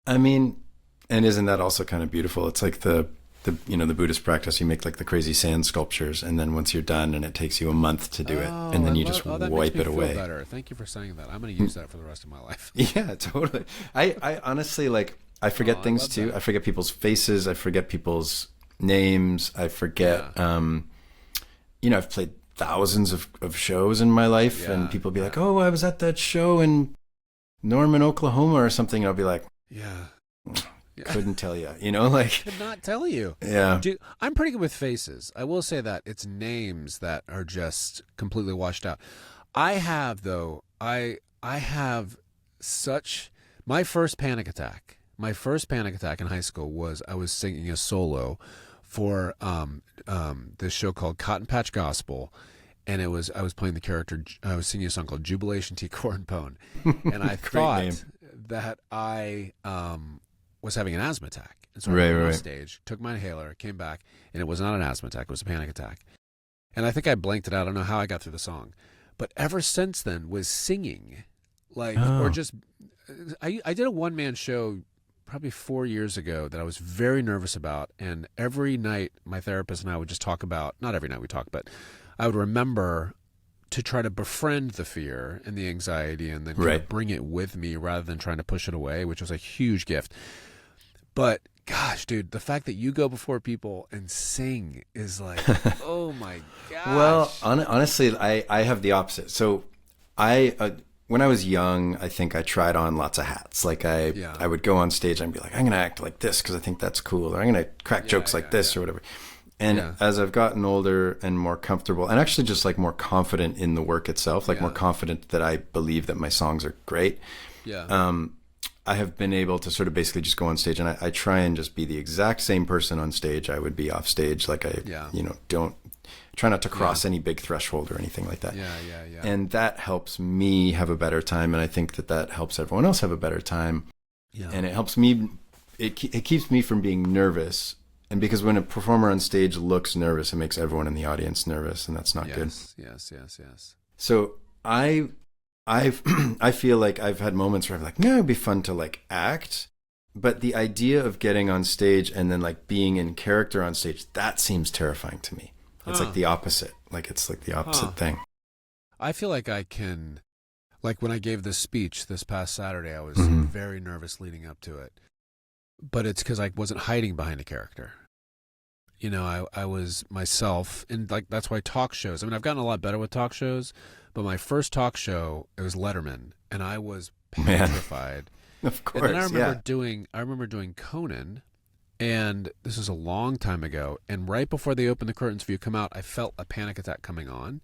And isn't that also kind of beautiful? It's like the Buddhist practice. You make like the crazy sand sculptures, and then once you're done, and it takes you a month to do it, and then you just wipe it away. Better. Thank you for saying that. I'm going to use that for the rest of my life. Yeah, totally. I honestly I forget things too. I forget people's faces. I forget people's names. I forget. I've played thousands of shows in my life, and people be like, "Oh, I was at that show in Norman, Oklahoma, or something." And I'll be like, couldn't tell you, you know, like Could not tell you. yeah. I'm pretty good with faces. I will say that. It's names that are just completely washed out. I have though. I have such my first panic attack. My first panic attack in high school was I was singing a solo for this show called Cotton Patch Gospel, and I was playing the character. I was singing a song called Jubilation Tea Corn Pone, and I thought name. that I was having an asthma attack, and so I Right, went on right. stage, took my inhaler, came back, and it was not an asthma attack; it was a panic attack, and I think I blanked it out. I don't know how I got through the song, but ever since then was singing, like or just I did a one-man show probably 4 years ago that I was very nervous about. And every night my therapist and I would just talk about, not every night we talk, but I would remember to try to befriend the fear and the anxiety and then kind of bring it with me rather than trying to push it away, which was a huge gift. But gosh, dude, the fact that you go before people and sing is like, oh my gosh. Well, honestly, I have the opposite. So when I was young, I think I tried on lots of hats. Like I would go on stage and be like, I'm going to act like this because I think that's cool. Or I'm going to crack jokes like this or whatever. And as I've gotten older and more comfortable and actually just like more confident in the work itself, like more confident that I believe that my songs are great. I have been able to sort of basically just go on stage and I try and just be the exact same person on stage I would be off stage. Like don't try not to cross any big threshold or anything like that. And that helps me have a better time. And I think that helps everyone else have a better time. And it helps me, it keeps me from being nervous. And because when a performer on stage looks nervous, it makes everyone in the audience nervous, and that's not good. Yes. So I feel like I've had moments where I'm like, no, it'd be fun to like act. But the idea of getting on stage and then like being in character on stage, that seems terrifying to me. It's like the opposite. Like it's like the opposite thing. I feel like I can, like when I gave this speech this past Saturday, I was very nervous leading up to it. But it's because I wasn't hiding behind a character. You know, I was myself. And like that's why talk shows, I mean, I've gotten a lot better with talk shows. But my first talk show, it was Letterman. And I was petrified. Of course, and then I remember doing Conan. And this was a long time ago. And right before they opened the curtains for you to come out, I felt a panic attack coming on.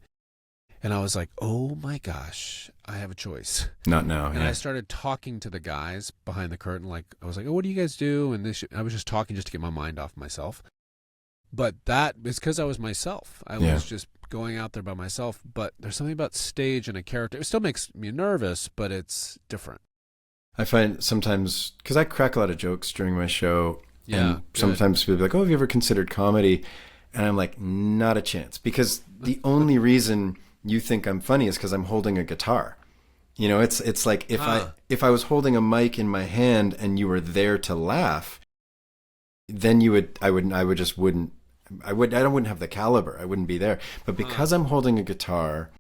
And I was like, oh my gosh, I have a choice. Not now. And I started talking to the guys behind the curtain. Like, I was like, oh, what do you guys do? And I was just talking just to get my mind off myself. But that is because I was myself. I was just going out there by myself. But there's something about stage and a character. It still makes me nervous, but it's different. I find sometimes, because I crack a lot of jokes during my show. And sometimes people be like, oh, have you ever considered comedy? And I'm like, not a chance. Because the only reason you think I'm funny is because I'm holding a guitar. You know, it's like if I was holding a mic in my hand and you were there to laugh, then I wouldn't have the caliber. I wouldn't be there. But because I'm holding a guitar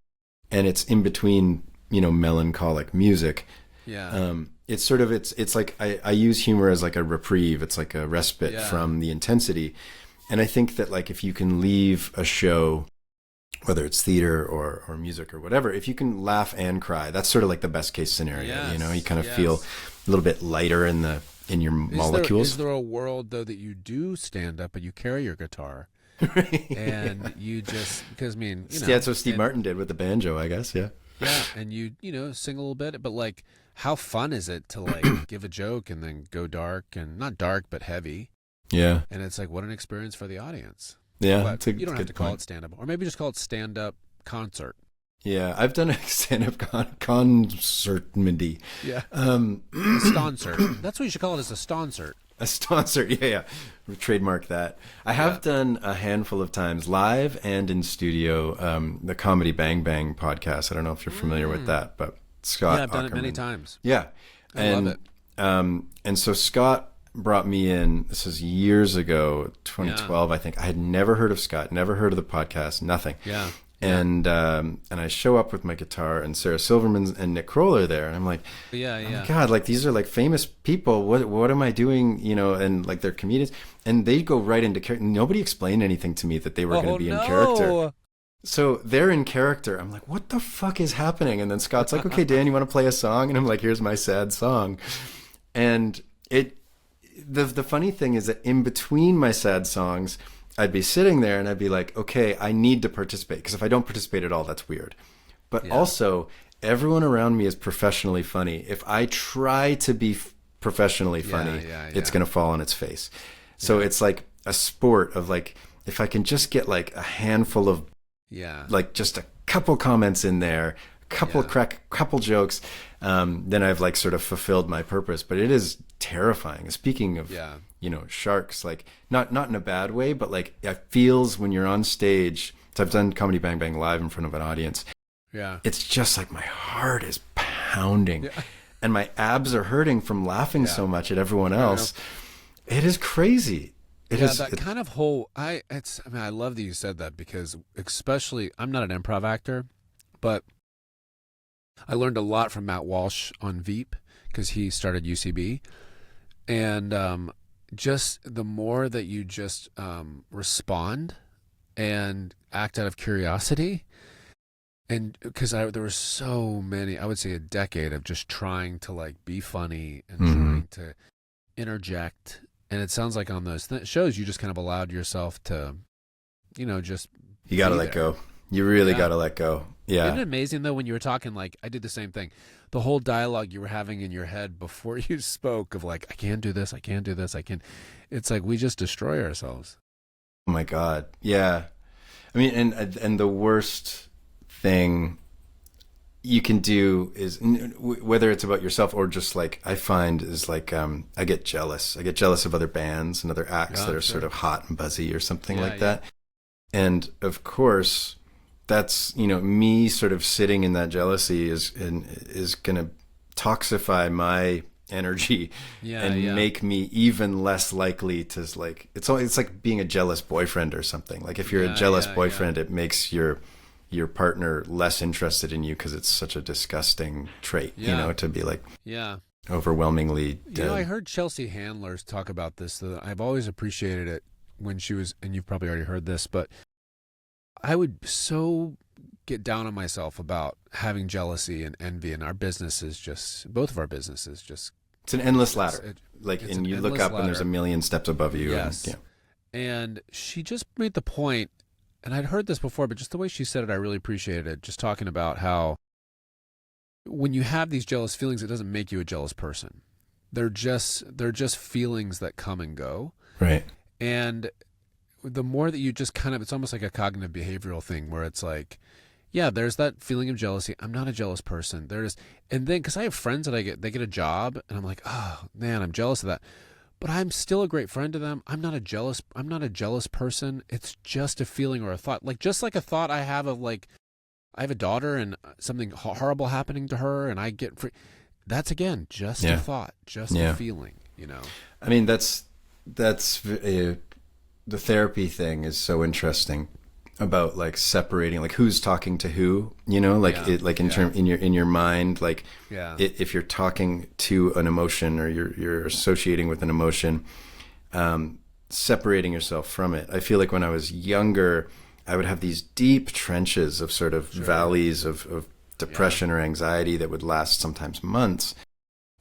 and it's in between, you know, melancholic music, it's sort of it's like I use humor as like a reprieve. It's like a respite from the intensity. And I think that like if you can leave a show, whether it's theater or music or whatever, if you can laugh and cry, that's sort of like the best case scenario. You know, you kind of feel a little bit lighter in your molecules. Is there a world though that you do stand up and you carry your guitar? And you just, because I mean, you know, that's what Steve Martin did with the banjo, I guess. Yeah, and you know, sing a little bit, but like, how fun is it to like give a joke and then go dark, and not dark but heavy? And it's like, what an experience for the audience. But you don't have to call it stand up, or maybe just call it stand up concert. I've done a stand up concert midi. A stoncert. That's what you should call it, is a stoncert. A stoncert, we trademark that. I have done a handful of times live and in studio, the Comedy Bang Bang podcast. I don't know if you're familiar with that, but Scott I've done it many times. I love it. And so Scott brought me in, this was years ago, 2012, I think. I had never heard of Scott, never heard of the podcast, nothing. And I show up with my guitar, and Sarah Silverman and Nick Kroll are there, and I'm like, oh my God, like these are like famous people. What am I doing? You know, and like they're comedians, and they go right into character. Nobody explained anything to me that they were going to be in character. So they're in character. I'm like, what the fuck is happening? And then Scott's like, okay, Dan, you want to play a song? And I'm like, here's my sad song. And the funny thing is that in between my sad songs, I'd be sitting there and I'd be like, okay, I need to participate, because if I don't participate at all, that's weird. But also, everyone around me is professionally funny. If I try to be professionally funny, it's going to fall on its face. So it's like a sport of like, if I can just get like a handful of, like just a couple comments in there, couple jokes, then I've like sort of fulfilled my purpose. But it is terrifying. Speaking of, you know, sharks, like not in a bad way, but like it feels when you're on stage. So I've done Comedy Bang Bang live in front of an audience. Yeah. It's just like my heart is pounding and my abs are hurting from laughing so much at everyone else. It is crazy. It is that kind of whole, I love that you said that, because especially, I'm not an improv actor, but I learned a lot from Matt Walsh on Veep, because he started UCB. And just the more that you just respond and act out of curiosity, and because there were so many, I would say a decade of just trying to like be funny and trying to interject. And it sounds like on those shows, you just kind of allowed yourself to, you know, just you got to let go. You really got to let go. Yeah. Isn't it amazing though, when you were talking, like I did the same thing, the whole dialogue you were having in your head before you spoke of like, I can't do this, I can't do this, I can't. It's like we just destroy ourselves. Oh my God. Yeah. I mean, and the worst thing you can do is, whether it's about yourself or just like, I find is like, I get jealous of other bands and other acts that are sort of hot and buzzy or something like that. And of course that's, you know, me sort of sitting in that jealousy is going to toxify my energy and make me even less likely to like, it's like being a jealous boyfriend or something. Like if you're a jealous boyfriend, it makes your partner less interested in you, because it's such a disgusting trait, you know, to be like overwhelmingly dead. You know, I heard Chelsea Handler talk about this. I've always appreciated it when she was, and you've probably already heard this, but I would so get down on myself about having jealousy and envy, and our businesses both of our businesses just. It's an endless ladder. And you look up and there's a million steps above you. Yes. And she just made the point, and I'd heard this before, but just the way she said it, I really appreciated it. Just talking about how when you have these jealous feelings, it doesn't make you a jealous person. They're just feelings that come and go. Right. And the more that you just kind of, it's almost like a cognitive behavioral thing where it's like, yeah, there's that feeling of jealousy. I'm not a jealous person. And then, because I have friends that they get a job, and I'm like, oh man, I'm jealous of that. But I'm still a great friend to them. I'm not a jealous person. It's just a feeling or a thought. Like, just like a thought I have of like, I have a daughter and something horrible happening to her, and I get free. That's again, just a thought, just a feeling, you know? I mean, that's the therapy thing is so interesting about like separating, like who's talking to who, you know, like in your mind, like if you're talking to an emotion or you're associating with an emotion, separating yourself from it. I feel like when I was younger, I would have these deep trenches of sort of valleys of depression or anxiety that would last sometimes months.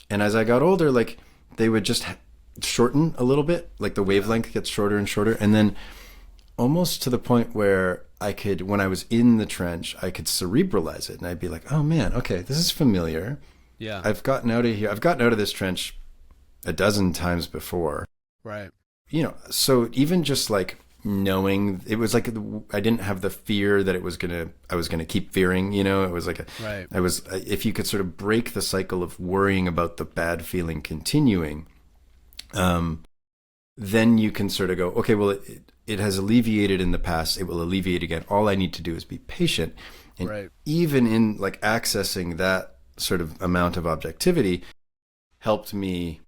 And as I got older, like they would just shorten a little bit, like the wavelength gets shorter and shorter. And then almost to the point where I could, when I was in the trench, I could cerebralize it. And I'd be like, oh man, okay, this is familiar. Yeah. I've gotten out of here. I've gotten out of this trench a dozen times before. Right. You know, so even just like knowing, it was like I didn't have the fear that I was gonna keep fearing, you know. It was like if you could sort of break the cycle of worrying about the bad feeling continuing, then you can sort of go, okay, well, it has alleviated in the past, it will alleviate again. All I need to do is be patient. And even in like accessing that sort of amount of objectivity helped me,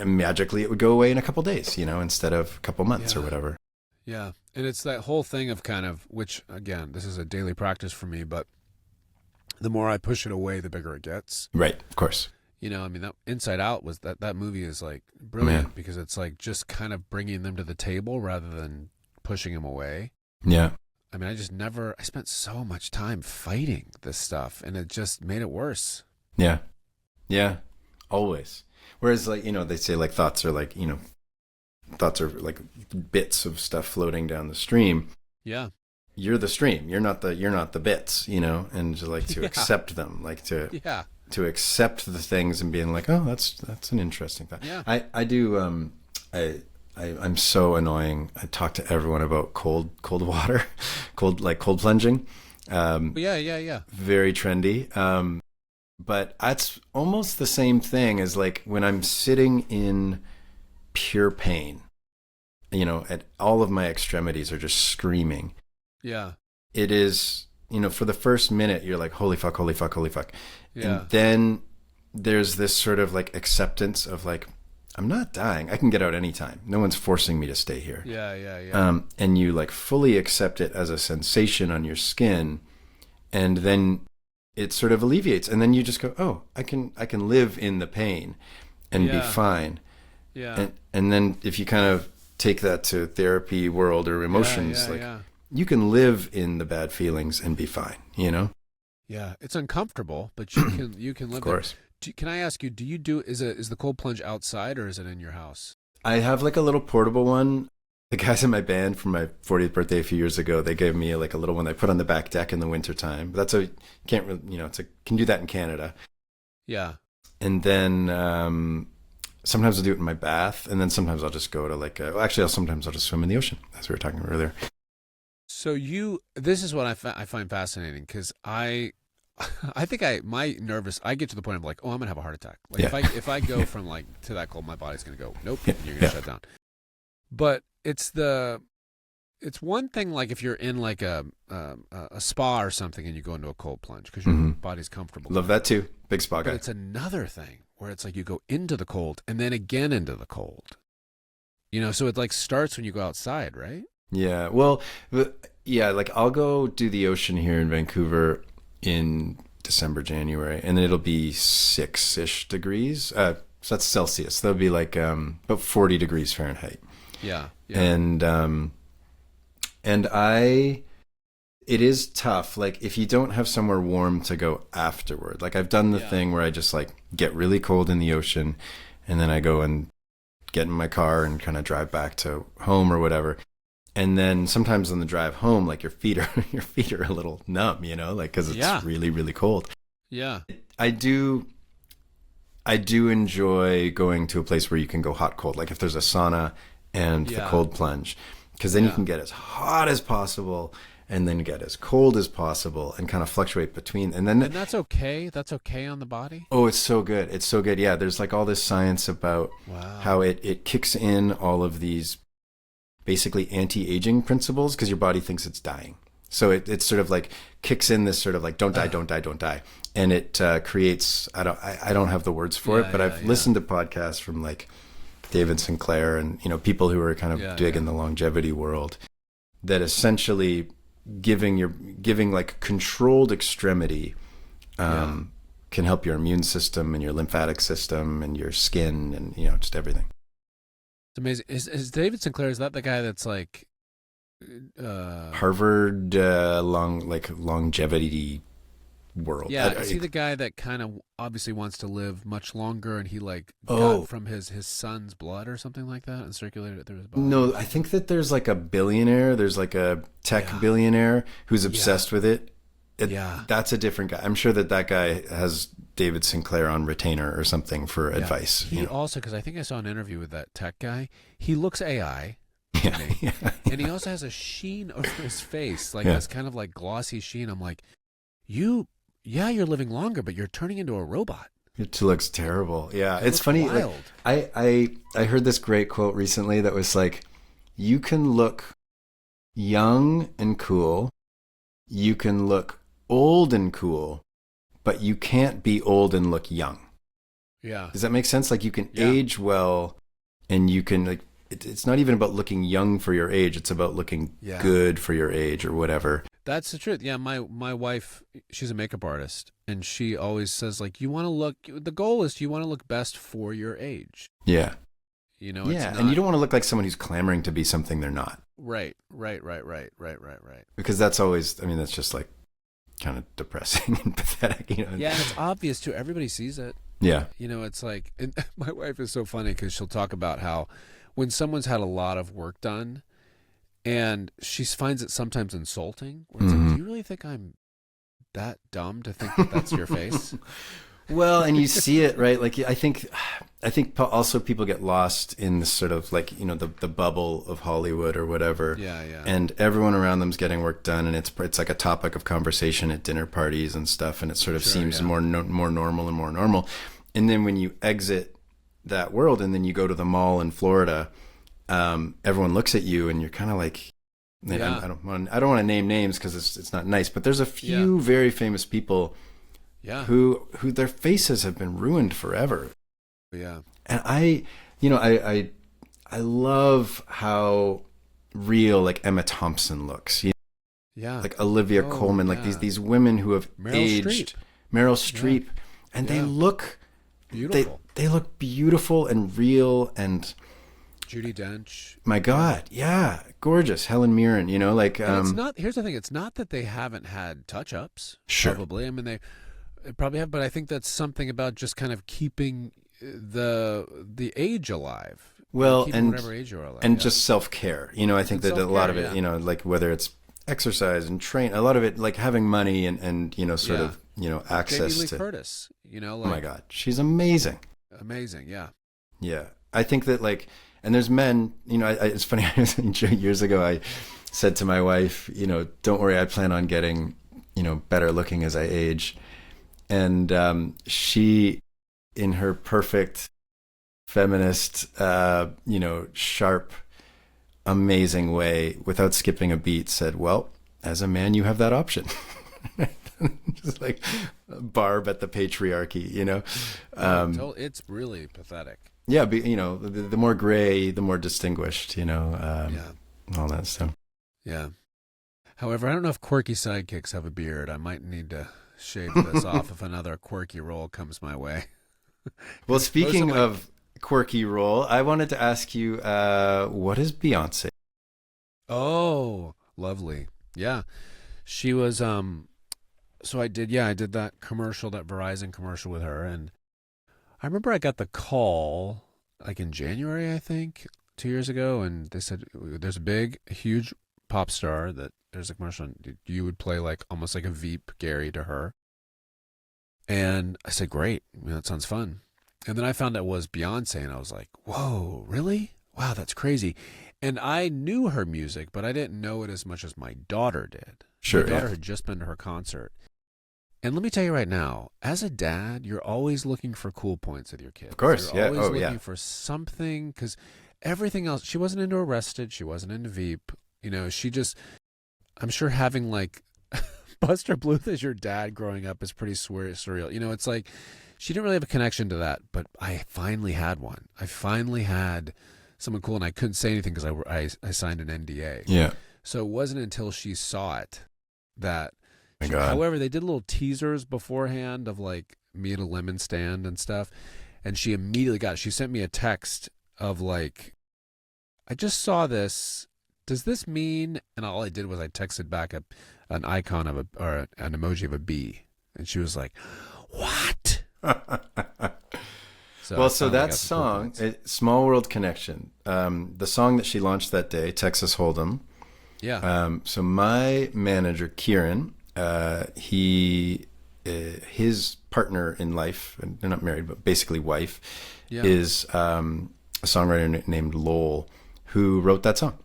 magically it would go away in a couple days, you know, instead of a couple months or whatever. Yeah. And it's that whole thing of kind of, which again, this is a daily practice for me, but the more I push it away, the bigger it gets. Right. Of course. You know, I mean, that Inside Out was that movie is like brilliant because it's like just kind of bringing them to the table rather than pushing them away. Yeah. I mean, I spent so much time fighting this stuff, and it just made it worse. Yeah. Yeah. Always. Whereas like, they say like thoughts are like, thoughts are like bits of stuff floating down the stream. Yeah. You're the stream. You're not the bits, and to like to accept them, like to accept the things and being like, oh, that's an interesting thought. Yeah. I do. I'm so annoying. I talk to everyone about cold water, cold plunging. Yeah. Very trendy. But that's almost the same thing as like when I'm sitting in pure pain, at all of my extremities are just screaming. Yeah. It is, for the first minute, you're like, holy fuck, holy fuck, holy fuck. Yeah. And then there's this sort of like acceptance of like, I'm not dying. I can get out anytime. No one's forcing me to stay here. Yeah. And you like fully accept it as a sensation on your skin. And then it sort of alleviates. And then you just go, oh, I can live in the pain and be fine. Yeah. And then if you kind of take that to therapy world or emotions, you can live in the bad feelings and be fine, Yeah, it's uncomfortable, but you can live. Of course. Can I ask you? Is the cold plunge outside or is it in your house? I have like a little portable one. The guys in my band for my 40th birthday a few years ago, they gave me like a little one I put on the back deck in the wintertime. But can't really, can do that in Canada. Yeah. And then sometimes I'll do it in my bath, and then sometimes I'll just go to sometimes I'll just swim in the ocean, as we were talking about earlier. So this is what I find fascinating, because I think I get to the point of like, oh, I'm gonna have a heart attack. Like if I go from like to that cold, my body's gonna go, nope, you're gonna shut down. But it's one thing like if you're in like a spa or something and you go into a cold plunge because your body's comfortable. Love that too. Big spa guy. But it's another thing where it's like you go into the cold and then again into the cold. So it like starts when you go outside, right? Yeah. Well, like I'll go do the ocean here in Vancouver in December, January, and it'll be 6-ish degrees. So that's Celsius. That'll be like about 40 degrees Fahrenheit. Yeah. And it is tough. Like if you don't have somewhere warm to go afterward, like I've done the thing where I just like get really cold in the ocean and then I go and get in my car and kind of drive back to home or whatever. And then sometimes on the drive home, like your feet are a little numb, like cause it's really, really cold. Yeah. I do enjoy going to a place where you can go hot, cold. Like if there's a sauna and the cold plunge, because then you can get as hot as possible and then get as cold as possible and kind of fluctuate between. And that's okay. That's okay on the body. Oh, it's so good. It's so good. Yeah. There's like all this science about how it kicks in all of these basically anti-aging principles because your body thinks it's dying. So it sort of like kicks in this sort of like, don't die, don't die, don't die. And it creates, I don't have the words for it, but I've listened to podcasts from like David Sinclair and, people who are kind of big in the longevity world that essentially giving like controlled extremity can help your immune system and your lymphatic system and your skin and, just everything. It's amazing. Is David Sinclair, is that the guy that's like Harvard longevity world? Yeah, is he the guy that kind of obviously wants to live much longer and he like got from his son's blood or something like that and circulated it through his body? No, I think that there's like a billionaire, there's like a tech billionaire who's obsessed with it. That's a different guy. I'm sure that guy has David Sinclair on retainer or something for advice. He also, because I think I saw an interview with that tech guy, he looks AI. Yeah. And he also has a sheen over his face, like this kind of like glossy sheen. I'm like, you're living longer, but you're turning into a robot. It looks terrible. Yeah, it's funny. Wild. Like, I heard this great quote recently that was like, you can look young and cool, you can look old and cool, but you can't be old and look young. Yeah. Does that make sense? Like you can age well, and you can like. It's not even about looking young for your age. It's about looking good for your age or whatever. That's the truth. Yeah, my wife, she's a makeup artist, and she always says, like, the goal is you want to look best for your age. Yeah. It's and you don't want to look like someone who's clamoring to be something they're not. Right. Because that's always, that's just like kind of depressing and pathetic, Yeah, and it's obvious too. Everybody sees it. Yeah. You know, it's like, and my wife is so funny because she'll talk about how when someone's had a lot of work done, and she finds it sometimes insulting, where it's like, do you really think I'm that dumb to think that that's your face? Well, and you see it, right? Like, I think also people get lost in this sort of like, you know, the bubble of Hollywood or whatever. Yeah, yeah. And everyone around them's getting work done, and it's like a topic of conversation at dinner parties and stuff, and it sort of seems more normal and more normal. And then when you exit that world, and then you go to the mall in Florida, everyone looks at you, and you're kind of like, I don't want to name names because it's not nice, but there's a few very famous people. Yeah. Who their faces have been ruined forever. Yeah. And I love how real like Emma Thompson looks. You know? Yeah. Like Olivia Colman, like these women who have aged. Meryl Streep. And they look beautiful. They look beautiful and real, and Judi Dench. My God, yeah, gorgeous. Helen Mirren, you know, like it's not. Here's the thing: it's not that they haven't had touch-ups. Sure. Probably. I mean, they probably have, but I think that's something about just kind of keeping the age alive. Well, and whatever age you're alive. And just self-care. You know, I think that a lot of it, you know, like whether it's exercise and train, a lot of it, like having money and you know, sort of, you know, access Jamie Lee to Curtis. You know, like, oh my God, she's amazing. Amazing, yeah. Yeah, I think that like, and there's men. You know, it's funny. Years ago, I said to my wife, you know, don't worry, I plan on getting, you know, better looking as I age. And she, in her perfect feminist, you know, sharp, amazing way, without skipping a beat, said, well, as a man, you have that option. Just like barb at the patriarchy, you know? It's really pathetic. Yeah, but, you know, the more gray, the more distinguished, you know, all that stuff. Yeah. However, I don't know if quirky sidekicks have a beard. I might need to shave this off if another quirky role comes my way. Well, speaking of quirky role, I wanted to ask you, what is Beyonce? Oh, lovely. Yeah. She was, so I did that commercial, that Verizon commercial with her. And I remember I got the call like in January, I think, 2 years ago. And they said, there's a huge pop star that there's a commercial, and you would play like almost like a Veep Gary to her. And I said, great, you know, that sounds fun. And then I found out it was Beyonce, and I was like, whoa, really? Wow, that's crazy. And I knew her music, but I didn't know it as much as my daughter did. Sure. My daughter had just been to her concert. And let me tell you right now, as a dad, you're always looking for cool points with your kids. Of course, you're always looking for something, because everything else, she wasn't into Arrested, she wasn't into Veep. You know, she just, I'm sure having like Buster Bluth as your dad growing up is pretty surreal. You know, it's like she didn't really have a connection to that, but I finally had one. I finally had someone cool, and I couldn't say anything because I signed an NDA. Yeah. So it wasn't until she saw it that. My God. However, they did little teasers beforehand of like me at a lemon stand and stuff, and she immediately got it. She sent me a text of like, I just saw this. Does this mean? And all I did was I texted back an icon of an emoji of a bee, and she was like, "What?" So that song, "Small World Connection," the song that she launched that day, Texas Hold'em. Yeah. So my manager Kieran, his partner in life, and they're not married, but basically wife, is a songwriter named Lowell, who wrote that song.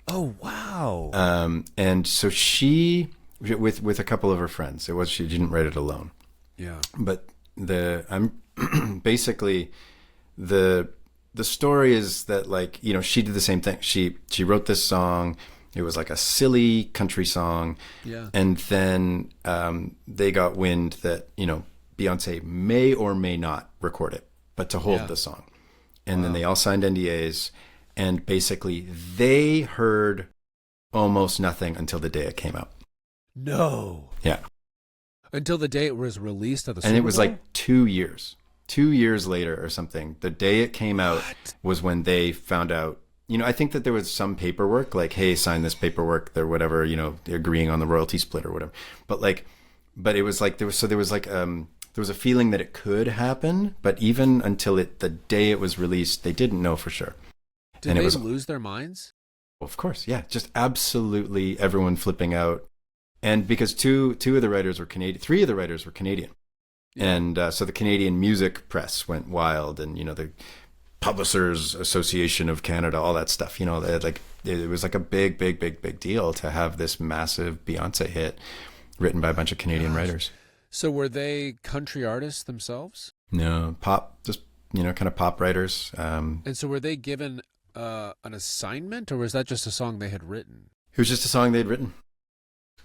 Oh wow! And so she, with a couple of her friends, she didn't write it alone. Yeah. But I'm basically the story is that, like, you know, she did the same thing. She wrote this song. It was like a silly country song. Yeah. And then they got wind that, you know, Beyonce may or may not record it, but to hold the song. And then they all signed NDAs. And basically, they heard almost nothing until the day it came out. No. Yeah. Until the day it was released at the Super Bowl? And it was like 2 years. 2 years later or something. The day it came out was when they found out. You know, I think that there was some paperwork, like, hey, sign this paperwork, or whatever, you know, agreeing on the royalty split or whatever. But it was like, there was like there was a feeling that it could happen, but even until the day it was released, they didn't know for sure. Did they lose their minds? Of course, yeah, just absolutely everyone flipping out. And because two of the writers were Canadian, three of the writers were Canadian. Yeah. And so the Canadian music press went wild, and the Publishers Association of Canada, all that stuff. They had it was like a big deal to have this massive Beyonce hit written by a bunch of Canadian writers. So were they country artists themselves? No, pop, just kind of pop writers. And so were they given an assignment, or was that just a song they had written? It was just a song they'd written.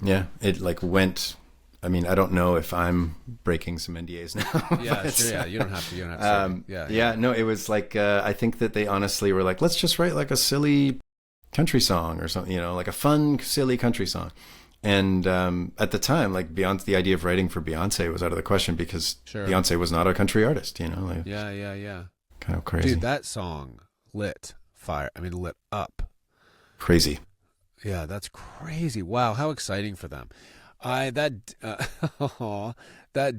Yeah, it went. I mean, I don't know if I'm breaking some NDAs now. Yeah, sure. Yeah, you don't have to. Yeah. No, it was I think that they honestly were like, let's just write like a silly country song or something, like a fun, silly country song. And at the time, like Beyonce, the idea of writing for Beyonce was out of the question because Beyonce was not a country artist. Yeah. Kind of crazy. Dude, that song lit up. Crazy. Yeah, that's crazy. Wow, how exciting for them. That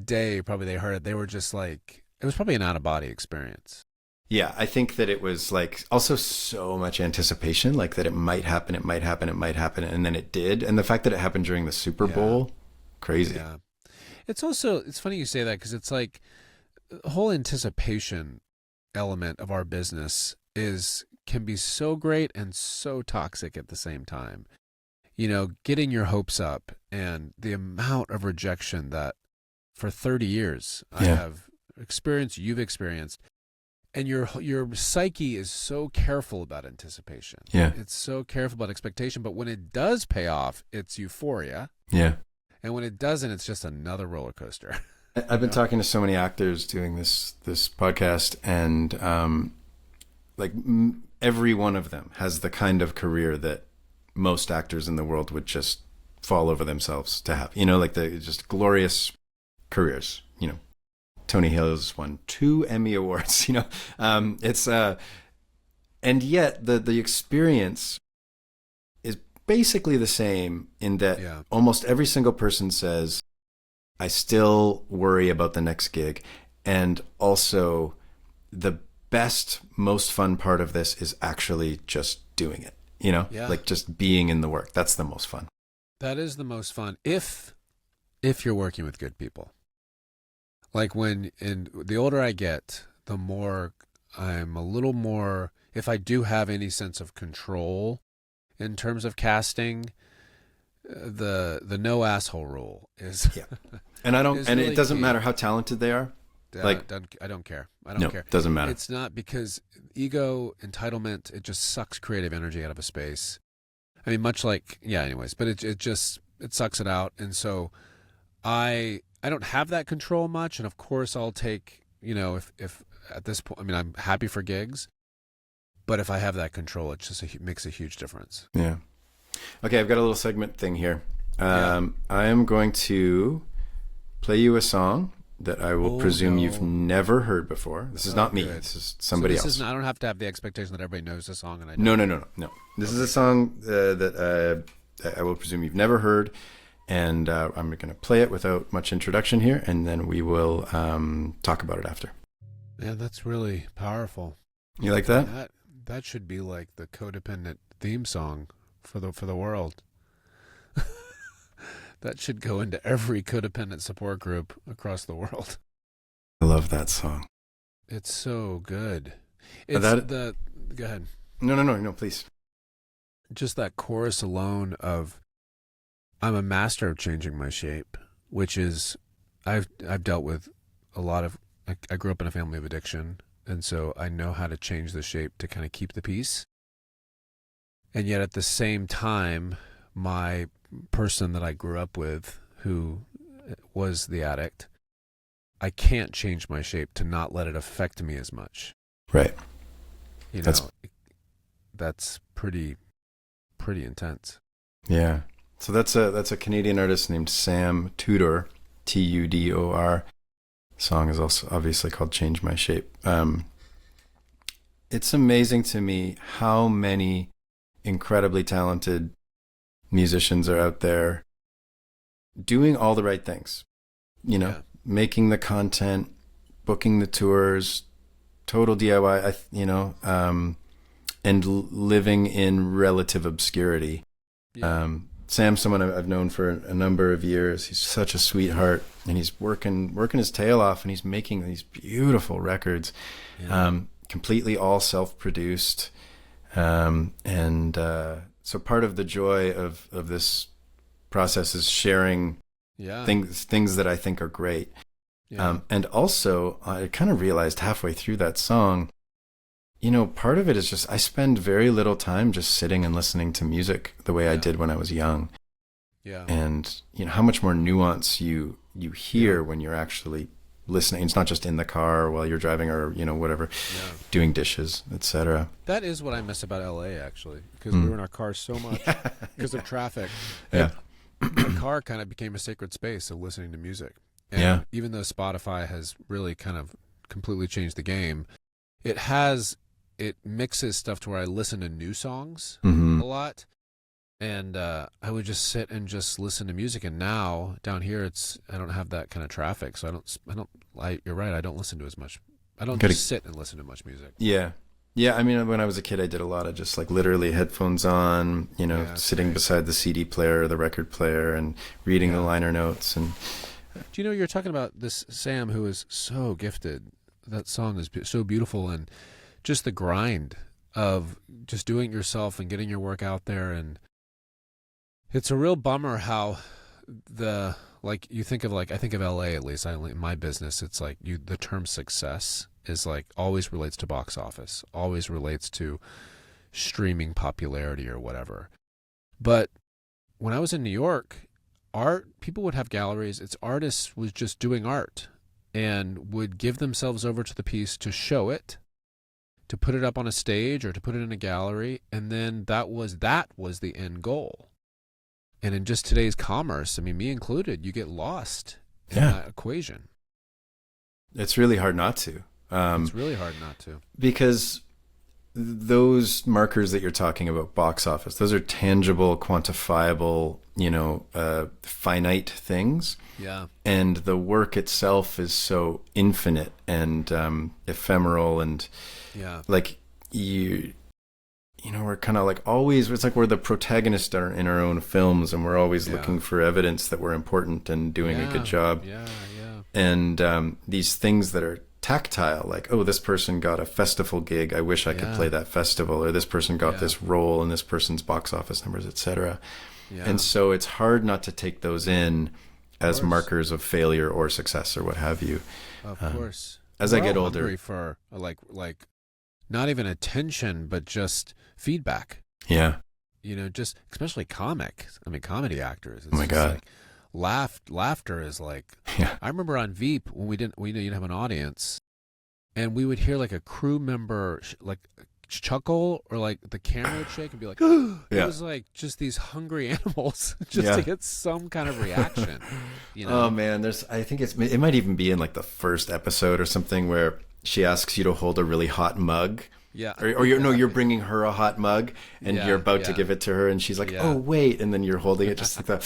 day, probably they heard it. They were just like, it was probably an out-of-body experience. Yeah, I think that it was also so much anticipation, that it might happen, and then it did. And the fact that it happened during the Super Bowl, crazy. Yeah. It's funny you say that, because it's like the whole anticipation element of our business can be so great and so toxic at the same time. Getting your hopes up, and the amount of rejection that for 30 years I have experienced, you've experienced, and your psyche is so careful about anticipation. Yeah. It's so careful about expectation, but when it does pay off, it's euphoria. Yeah. And when it doesn't, it's just another roller coaster. I've been talking to so many actors doing this podcast, and every one of them has the kind of career that most actors in the world would just fall over themselves to have, the just glorious careers. Tony Hale has won 2 Emmy Awards, it's and yet the experience is basically the same in that almost every single person says, I still worry about the next gig. And also the best, most fun part of this is actually just doing it. Just being in the work. That's the most fun. That is the most fun if you're working with good people. The older I get, the more I'm a little more, if I do have any sense of control in terms of casting, the no asshole rule is. Yeah. And it doesn't matter how talented they are. I don't care. I don't care. It doesn't matter. It's not, because ego, entitlement, it just sucks creative energy out of a space. I mean, much like, anyways, but it sucks it out. And so I don't have that control much. And of course I'll take, if at this point, I mean, I'm happy for gigs, but if I have that control, it just makes a huge difference. Yeah. Okay. I've got a little segment thing here. I am going to play you a song that I will presume you've never heard before. This is not me. This is somebody else. I don't have to have the expectation that everybody knows the song. And I don't. No. This is a song that I will presume you've never heard, and I'm going to play it without much introduction here, and then we will talk about it after. Yeah, that's really powerful. You like that? That should be like the codependent theme song for the world. That should go into every codependent support group across the world. I love that song. It's so good. Go ahead. No, please. Just that chorus alone of, I'm a master of changing my shape, which is, I've dealt with a lot of, I grew up in a family of addiction, and so I know how to change the shape to kind of keep the peace. And yet at the same time, my person that I grew up with, who was the addict, I can't change my shape to not let it affect me as much. Right. That's pretty intense. Yeah. So that's a Canadian artist named Sam Tudor, Tudor. The song is also obviously called Change My Shape. It's amazing to me how many incredibly talented musicians are out there doing all the right things, making the content, booking the tours, total DIY, and living in relative obscurity. Yeah. Sam's someone I've known for a number of years. He's such a sweetheart, and he's working his tail off, and he's making these beautiful records, completely all self-produced. So part of the joy of this process is sharing things that I think are great. Yeah. And also, I kind of realized halfway through that song, part of it is just I spend very little time just sitting and listening to music the way I did when I was young. Yeah. And how much more nuance you hear when you're actually listening. It's not just in the car while you're driving or whatever, doing dishes, etc. That is what I miss about LA, actually, because we were in our cars so much because of traffic. Yeah. The car kind of became a sacred space of listening to music. And even though Spotify has really kind of completely changed the game, it mixes stuff to where I listen to new songs a lot, and I would just sit and just listen to music. And now down here, I don't have that kind of traffic, so you're right, I don't listen to as much. I don't just sit and listen to much music. Yeah. I mean, when I was a kid, I did a lot of just like literally headphones on, sitting beside the CD player or the record player and reading the liner notes. And do you know, you're talking about this Sam, who is so gifted. That song is so beautiful, and just the grind of just doing it yourself and getting your work out there. And it's a real bummer how you think of, I think of LA, at least in my business, it's like the term success is like always relates to box office, always relates to streaming popularity or whatever. But when I was in New York, people would have galleries. Artists was just doing art and would give themselves over to the piece to show it, to put it up on a stage or to put it in a gallery, and then that was the end goal. And in just today's commerce, I mean, me included, you get lost in that equation. It's really hard not to. It's really hard not to. Because those markers that you're talking about, box office, those are tangible, quantifiable, finite things. Yeah. And the work itself is so infinite and ephemeral, and like we're kind of like always, it's like we're the protagonists in our own films, and we're always looking for evidence that we're important and doing a good job. And these things that are tactile, like, oh, this person got a festival gig, I wish I could play that festival, or this person got this role in this person's box office numbers, etc. And so it's hard not to take those in as markers of failure or success or what have you. Of course. As I get older, hungry for like not even attention, but just feedback. Yeah. Just especially comedy actors. It's oh my God. Like, laughter is like, I remember on Veep when we didn't have an audience, and we would hear like a crew member like chuckle, or like the camera would shake and be like, it was like just these hungry animals just to get some kind of reaction. Oh man, I think it might even be in like the first episode or something where she asks you to hold a really hot mug. Yeah. Or you're bringing her a hot mug and you're about to give it to her, and she's like, oh wait, and then you're holding it just like that.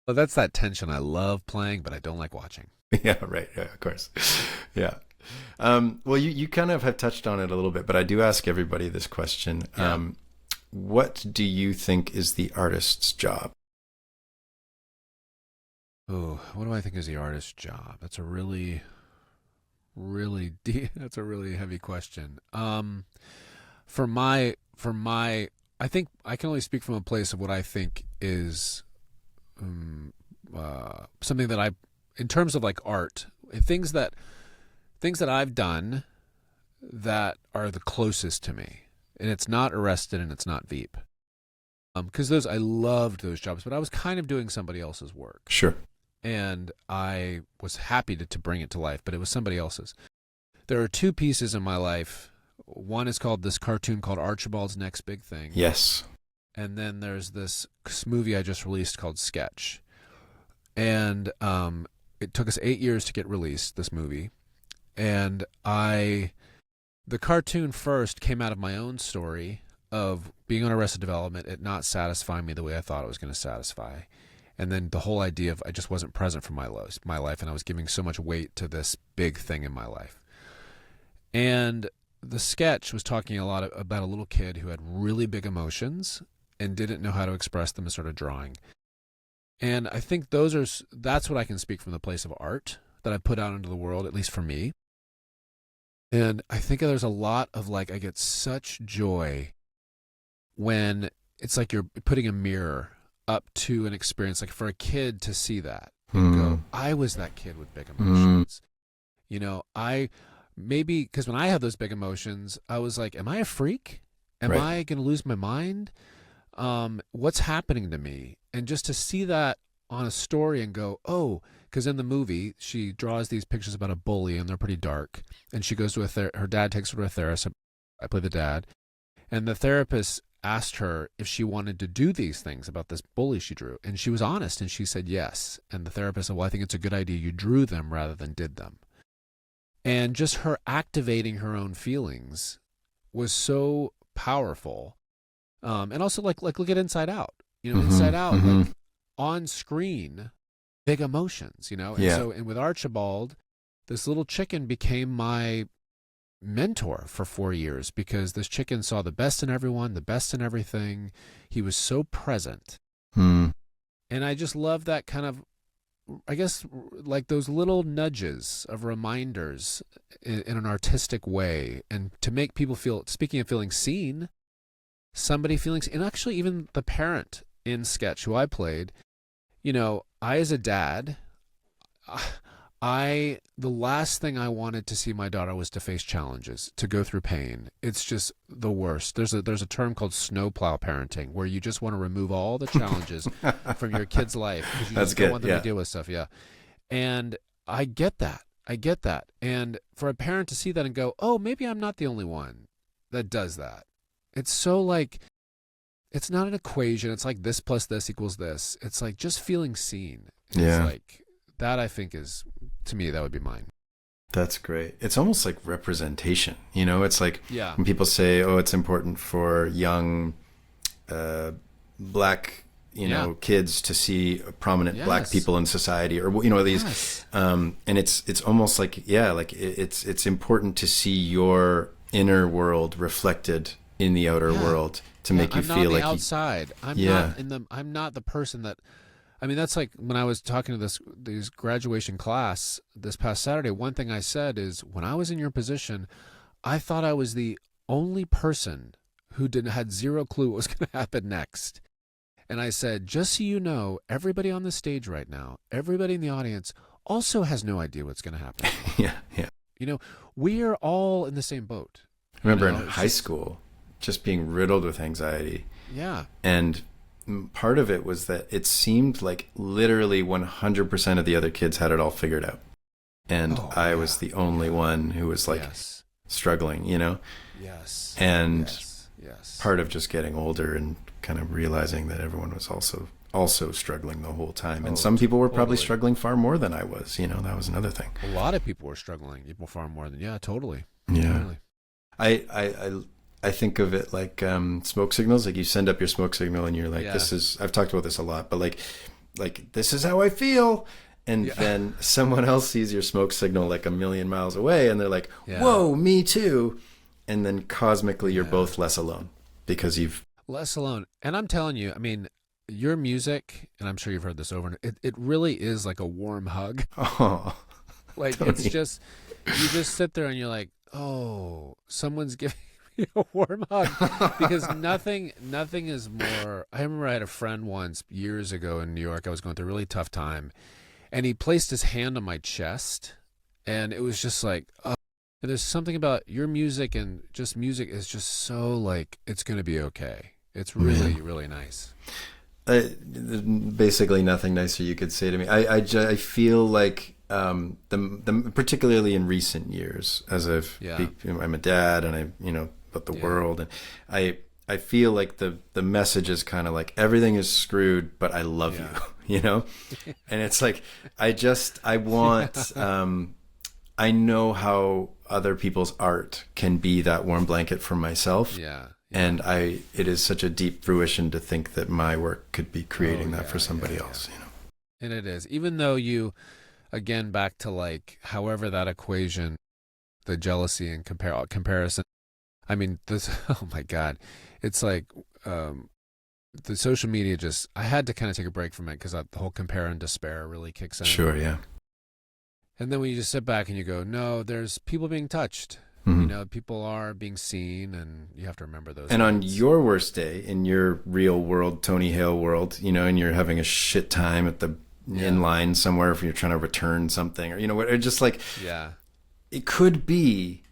Well, that's that tension I love playing, but I don't like watching. Yeah, right. Yeah, of course. Yeah. Well, you kind of have touched on it a little bit, but I do ask everybody this question. What do you think is the artist's job? Oh, what do I think is the artist's job? That's a really, really deep, that's a really heavy question. For my, I think I can only speak from a place of what I think is something that in terms of like art, things that I've done that are the closest to me, and it's not Arrested and it's not Veep, because I loved those jobs, but I was kind of doing somebody else's work. Sure. And I was happy to bring it to life, but it was somebody else's. There are two pieces in my life. One is called this cartoon called Archibald's Next Big Thing. Yes. And then there's this movie I just released called Sketch. And it took us 8 years to get released, this movie. And the cartoon first came out of my own story of being on Arrested Development, it not satisfying me the way I thought it was going to satisfy. And then the whole idea of I just wasn't present for my life, and I was giving so much weight to this big thing in my life. And the sketch was talking a lot about a little kid who had really big emotions and didn't know how to express them and started drawing. And I think that's what I can speak from the place of art that I put out into the world, at least for me. And I think there's a lot of like, I get such joy when it's like you're putting a mirror up to an experience, like for a kid to see that and go, I was that kid with big emotions. You know, maybe because when I have those big emotions, I was like, am I a freak? Am I going to lose my mind? What's happening to me? And just to see that on a story and go, oh, because in the movie, she draws these pictures about a bully and they're pretty dark. And she goes to her dad takes her to a therapist. I play the dad. And the therapist asked her if she wanted to do these things about this bully she drew. And she was honest and she said yes. And the therapist said, well, I think it's a good idea you drew them rather than did them. And just her activating her own feelings was so powerful. And also like look at Inside Out. You know, Inside Out, like on screen, big emotions, you know? And and with Archibald, this little chicken became my mentor for 4 years because this chicken saw the best in everyone, the best in everything. He was so present. And I just love that kind of, I guess, like those little nudges of reminders in an artistic way, and to make people feel, speaking of feeling seen, somebody feeling, and actually even the parent in sketch who I played, you know, I as a dad, the last thing I wanted to see my daughter was to face challenges, to go through pain. It's just the worst. There's a term called snowplow parenting, where you just want to remove all the challenges from your kid's life because you just don't want them to deal with stuff. Yeah. And I get that. And for a parent to see that and go, oh, maybe I'm not the only one that does that. It's so like, it's not an equation. It's like this plus this equals this. It's like just feeling seen. It's like, that I think is, to me, that would be mine. That's great. It's almost like representation, you know? It's like when people say, oh, it's important for young black, you know, kids to see prominent black people in society, or, you know, these, and it's almost like, like it's important to see your inner world reflected in the outer world to make you feel like outside. I'm not the person that, I mean, that's like when I was talking to this graduation class this past Saturday, one thing I said is, when I was in your position, I thought I was the only person who had zero clue what was going to happen next. And I said, just so you know, everybody on the stage right now, everybody in the audience also has no idea what's going to happen. You know, we are all in the same boat. I remember in high school, just being riddled with anxiety. And part of it was that it seemed like literally 100% of the other kids had it all figured out. And I was the only one who was like struggling, you know? And part of just getting older and kind of realizing that everyone was also struggling the whole time. And some people were probably struggling far more than I was, you know, that was another thing. A lot of people were struggling, people far more than, totally. Totally. I think of it like smoke signals. Like you send up your smoke signal and you're like, this is, I've talked about this a lot, but like this is how I feel. And then someone else sees your smoke signal like a million miles away and they're like, whoa, me too. And then cosmically you're both less alone because you've... Less alone. And I'm telling you, I mean, your music, and I'm sure you've heard this over and over, it really is like a warm hug. Oh, like Tony. It's just, you just sit there and you're like, oh, someone's giving a warm hug, because nothing is more. I remember I had a friend once years ago in New York. I was going through a really tough time, and he placed his hand on my chest, and it was just like, oh. And there's something about your music, and just music is just so like, it's going to be okay. It's really, really nice. Basically nothing nicer you could say to me. I feel like particularly in recent years, as I'm a dad and about the world, and I feel like the message is kind of like, everything is screwed, but I love you, you know? And it's like, I want, I know how other people's art can be that warm blanket for myself. And it is such a deep fruition to think that my work could be creating that for somebody else, you know? And it is. Even though you, again, back to like, however that equation, the jealousy and comparison. I mean, this, oh my God. It's like, the social media just, I had to kind of take a break from it because the whole compare and despair really kicks in. Sure, yeah. And then when you just sit back and you go, no, there's people being touched. Mm-hmm. You know, people are being seen, and you have to remember those. And on things. your worst day, in your real world, Tony Hale world, you know, and you're having a shit time at the in line somewhere if you're trying to return something, or, you know, or just like, it could be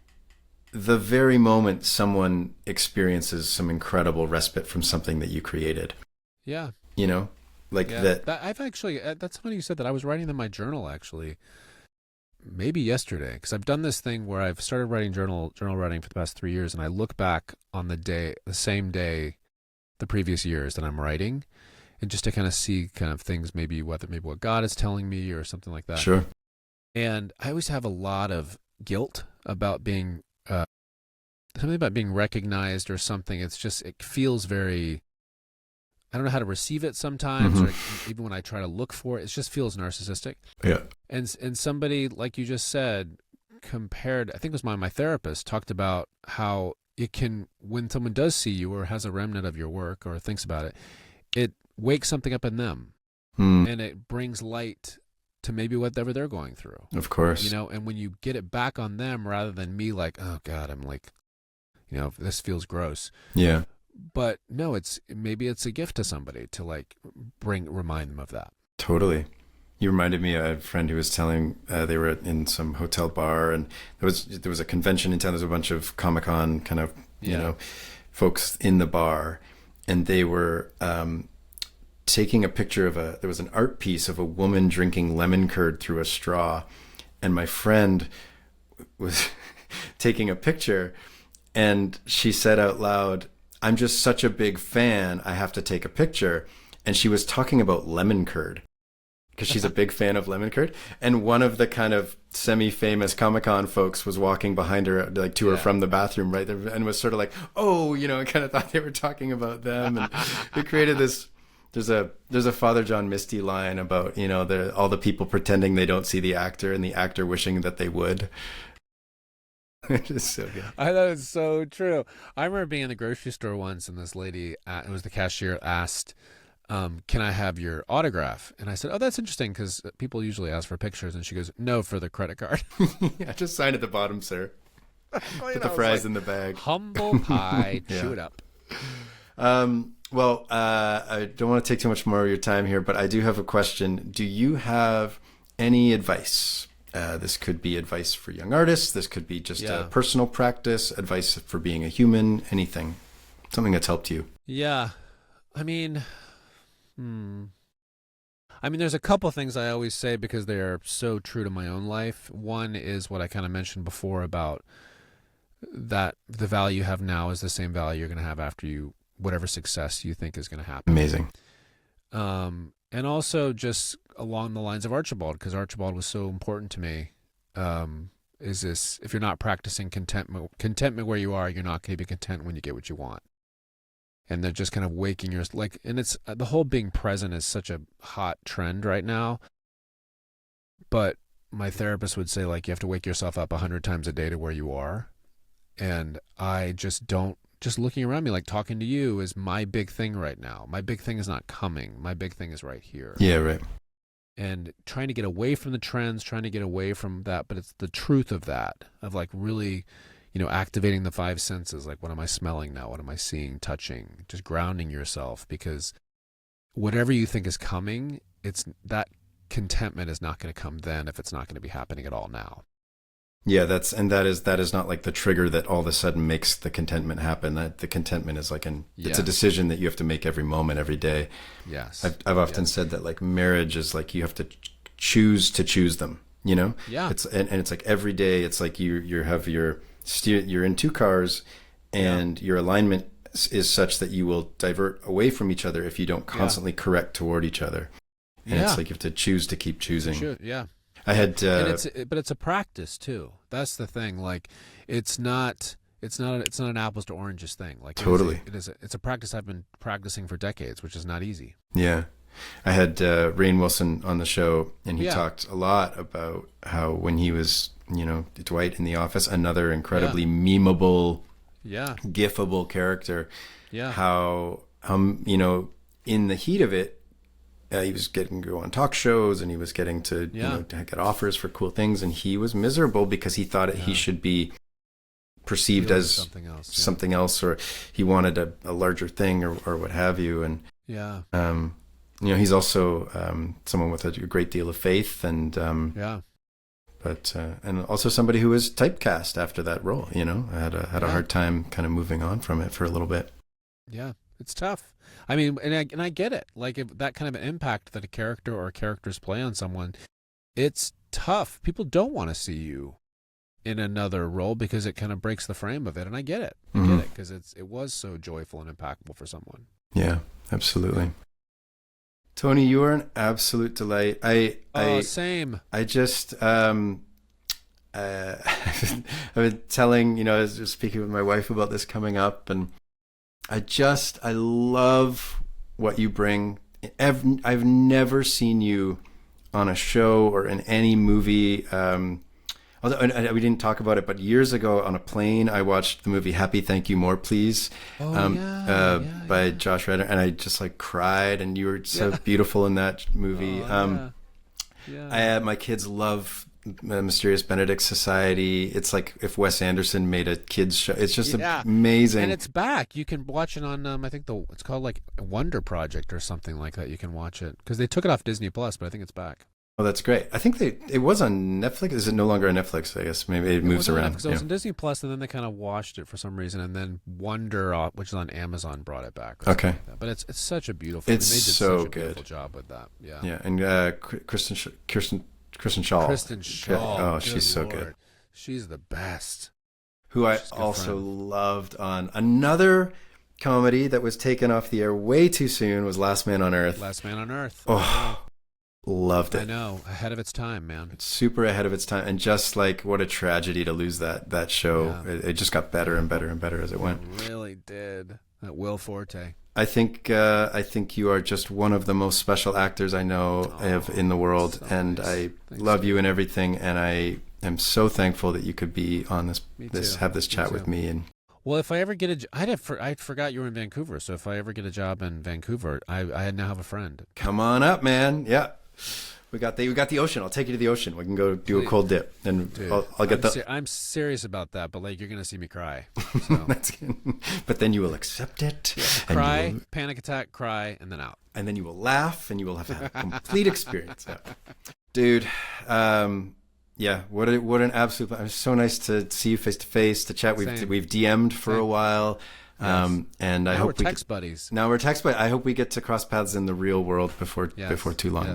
the very moment someone experiences some incredible respite from something that you created. Yeah. You know, like that. I've actually, that's funny you said that. I was writing in my journal actually, maybe yesterday, because I've done this thing where I've started writing journal writing for the past 3 years, and I look back on the same day, the previous years that I'm writing, and just to kind of see kind of things, maybe what God is telling me or something like that. Sure. And I always have a lot of guilt about being something about being recognized or something. It's just, it feels very, I don't know how to receive it sometimes, or even when I try to look for it, it just feels narcissistic. Yeah. And somebody, like you just said, compared, I think it was my therapist, talked about how it can, when someone does see you or has a remnant of your work or thinks about it, it wakes something up in them, and it brings light to maybe whatever they're going through. Of course. You know, and when you get it back on them rather than me like, oh God, I'm like, you know, this feels gross. Yeah. But no, maybe it's a gift to somebody to like remind them of that. Totally. You reminded me of a friend who was telling they were in some hotel bar, and there was a convention in town. There's a bunch of Comic-Con kind of you know folks in the bar, and they were taking a picture of there was an art piece of a woman drinking lemon curd through a straw, and my friend was taking a picture, and she said out loud, "I'm just such a big fan, I have to take a picture." And she was talking about lemon curd because she's a big fan of lemon curd. And one of the kind of semi-famous Comic-Con folks was walking behind her, like to her from the bathroom right there, and was sort of like, oh, you know, I kind of thought they were talking about them. And it created this, there's a Father John Misty line about, you know, all the people pretending they don't see the actor and the actor wishing that they would. It's so good. I thought it's so true. I remember being in the grocery store once, and this lady, it was the cashier, asked, can I have your autograph? And I said, oh, that's interesting, because people usually ask for pictures. And she goes, no, for the credit card. Yeah, just sign at the bottom, sir. Put the fries in the bag. Humble pie. Chew it up. Well, I don't want to take too much more of your time here, but I do have a question. Do you have any advice? This could be advice for young artists. This could be just a personal practice, advice for being a human, anything, something that's helped you. Yeah. I mean, there's a couple things I always say because they are so true to my own life. One is what I kind of mentioned before about that the value you have now is the same value you're going to have after whatever success you think is going to happen. Amazing. And also just along the lines of Archibald, because Archibald was so important to me, is this, if you're not practicing contentment where you are, you're not going to be content when you get what you want. And they're just kind of waking and it's the whole being present is such a hot trend right now. But my therapist would say, like, you have to wake yourself up 100 times a day to where you are. And I just looking around me, like talking to you is my big thing right now. My big thing is not coming. My big thing is right here. Yeah, right. And trying to get away from the trends, trying to get away from that. But it's the truth of that, of like really, activating the five senses. Like, what am I smelling now? What am I seeing, touching? Just grounding yourself, because whatever you think is coming, it's that contentment is not going to come then if it's not going to be happening at all now. Yeah, that is not like the trigger that all of a sudden makes the contentment happen. That the contentment is like it's a decision that you have to make every moment, every day. Yes. I've often said that, like, marriage is like you have to choose them, Yeah. It's like every day it's like you're in two cars, and your alignment is such that you will divert away from each other if you don't constantly correct toward each other. And it's like you have to choose to keep choosing. Yeah. I had, but it's a practice too. That's the thing. Like, it's not an apples to oranges thing. Like, totally, it's a practice I've been practicing for decades, which is not easy. Yeah, I had Rainn Wilson on the show, and he Yeah. talked a lot about how when he was, Dwight in The Office, another incredibly memeable, Yeah. gifable character. Yeah. How in the heat of it, he was getting to go on talk shows, and he was getting to to get offers for cool things, and he was miserable because he thought he should be perceived Feeling as something else, or he wanted a larger thing or what have you. And yeah. he's also someone with a great deal of faith, and but and also somebody who was typecast after that role. I had a hard time kind of moving on from it for a little bit. Yeah, it's tough. I mean, and I get it. Like, if that kind of an impact that a character or characters play on someone, it's tough. People don't want to see you in another role because it kind of breaks the frame of it, and I get it. I get it, because it was so joyful and impactful for someone. Yeah, absolutely. Tony, you are an absolute delight. Same. I just I've been telling, I was just speaking with my wife about this coming up, and I love what you bring. I've never seen you on a show or in any movie. Although we didn't talk about it, but years ago on a plane, I watched the movie Happy Thank You More Please by Josh Redder, and I just cried, and you were so beautiful in that movie. My kids love Mysterious Benedict Society. It's like if Wes Anderson made a kids show. It's just amazing. And it's back. You can watch it on I think it's called like Wonder Project or something like that. You can watch it because they took it off Disney Plus, but I think it's back. Oh, that's great. I think it was on Netflix. Is it no longer on Netflix? I guess maybe it moves around. It was on Disney Plus, and then they kind of washed it for some reason, and then Wonder, which is on Amazon, brought it back. Okay, like but it's such a beautiful. It's they did so such a good. Beautiful job with that. Yeah. Yeah, and Kristen Shaw. Kristen Shaw. Oh, she's so good. She's the best. Who I also loved on another comedy that was taken off the air way too soon was Last Man on Earth. Last Man on Earth. Oh, loved it. I know, ahead of its time, man. It's super ahead of its time, and just what a tragedy to lose that show. Yeah. It just got better and better and better as it went. It really did. That Will Forte. I think you are just one of the most special actors I know of in the world, so and nice. I love you and everything, and I am so thankful that you could be on have this chat with me. And well, if I ever get I forgot you were in Vancouver, so if I ever get a job in Vancouver, I now have a friend. Come on up, man. Yeah. We got the ocean. I'll take you to the ocean. We can go do a cold dip, and dude, I'll get I'm serious about that, but you're gonna see me cry. So. But then you will accept it. Yeah. Cry, panic attack, cry, and then out. And then you will laugh, and you will have a complete experience. Yeah. Dude, what an absolute. It's so nice to see you face to face, to chat. We've DM'd for a while. Yes. And I hope we're text buddies. Now we're text buddies. I hope we get to cross paths in the real world before too long.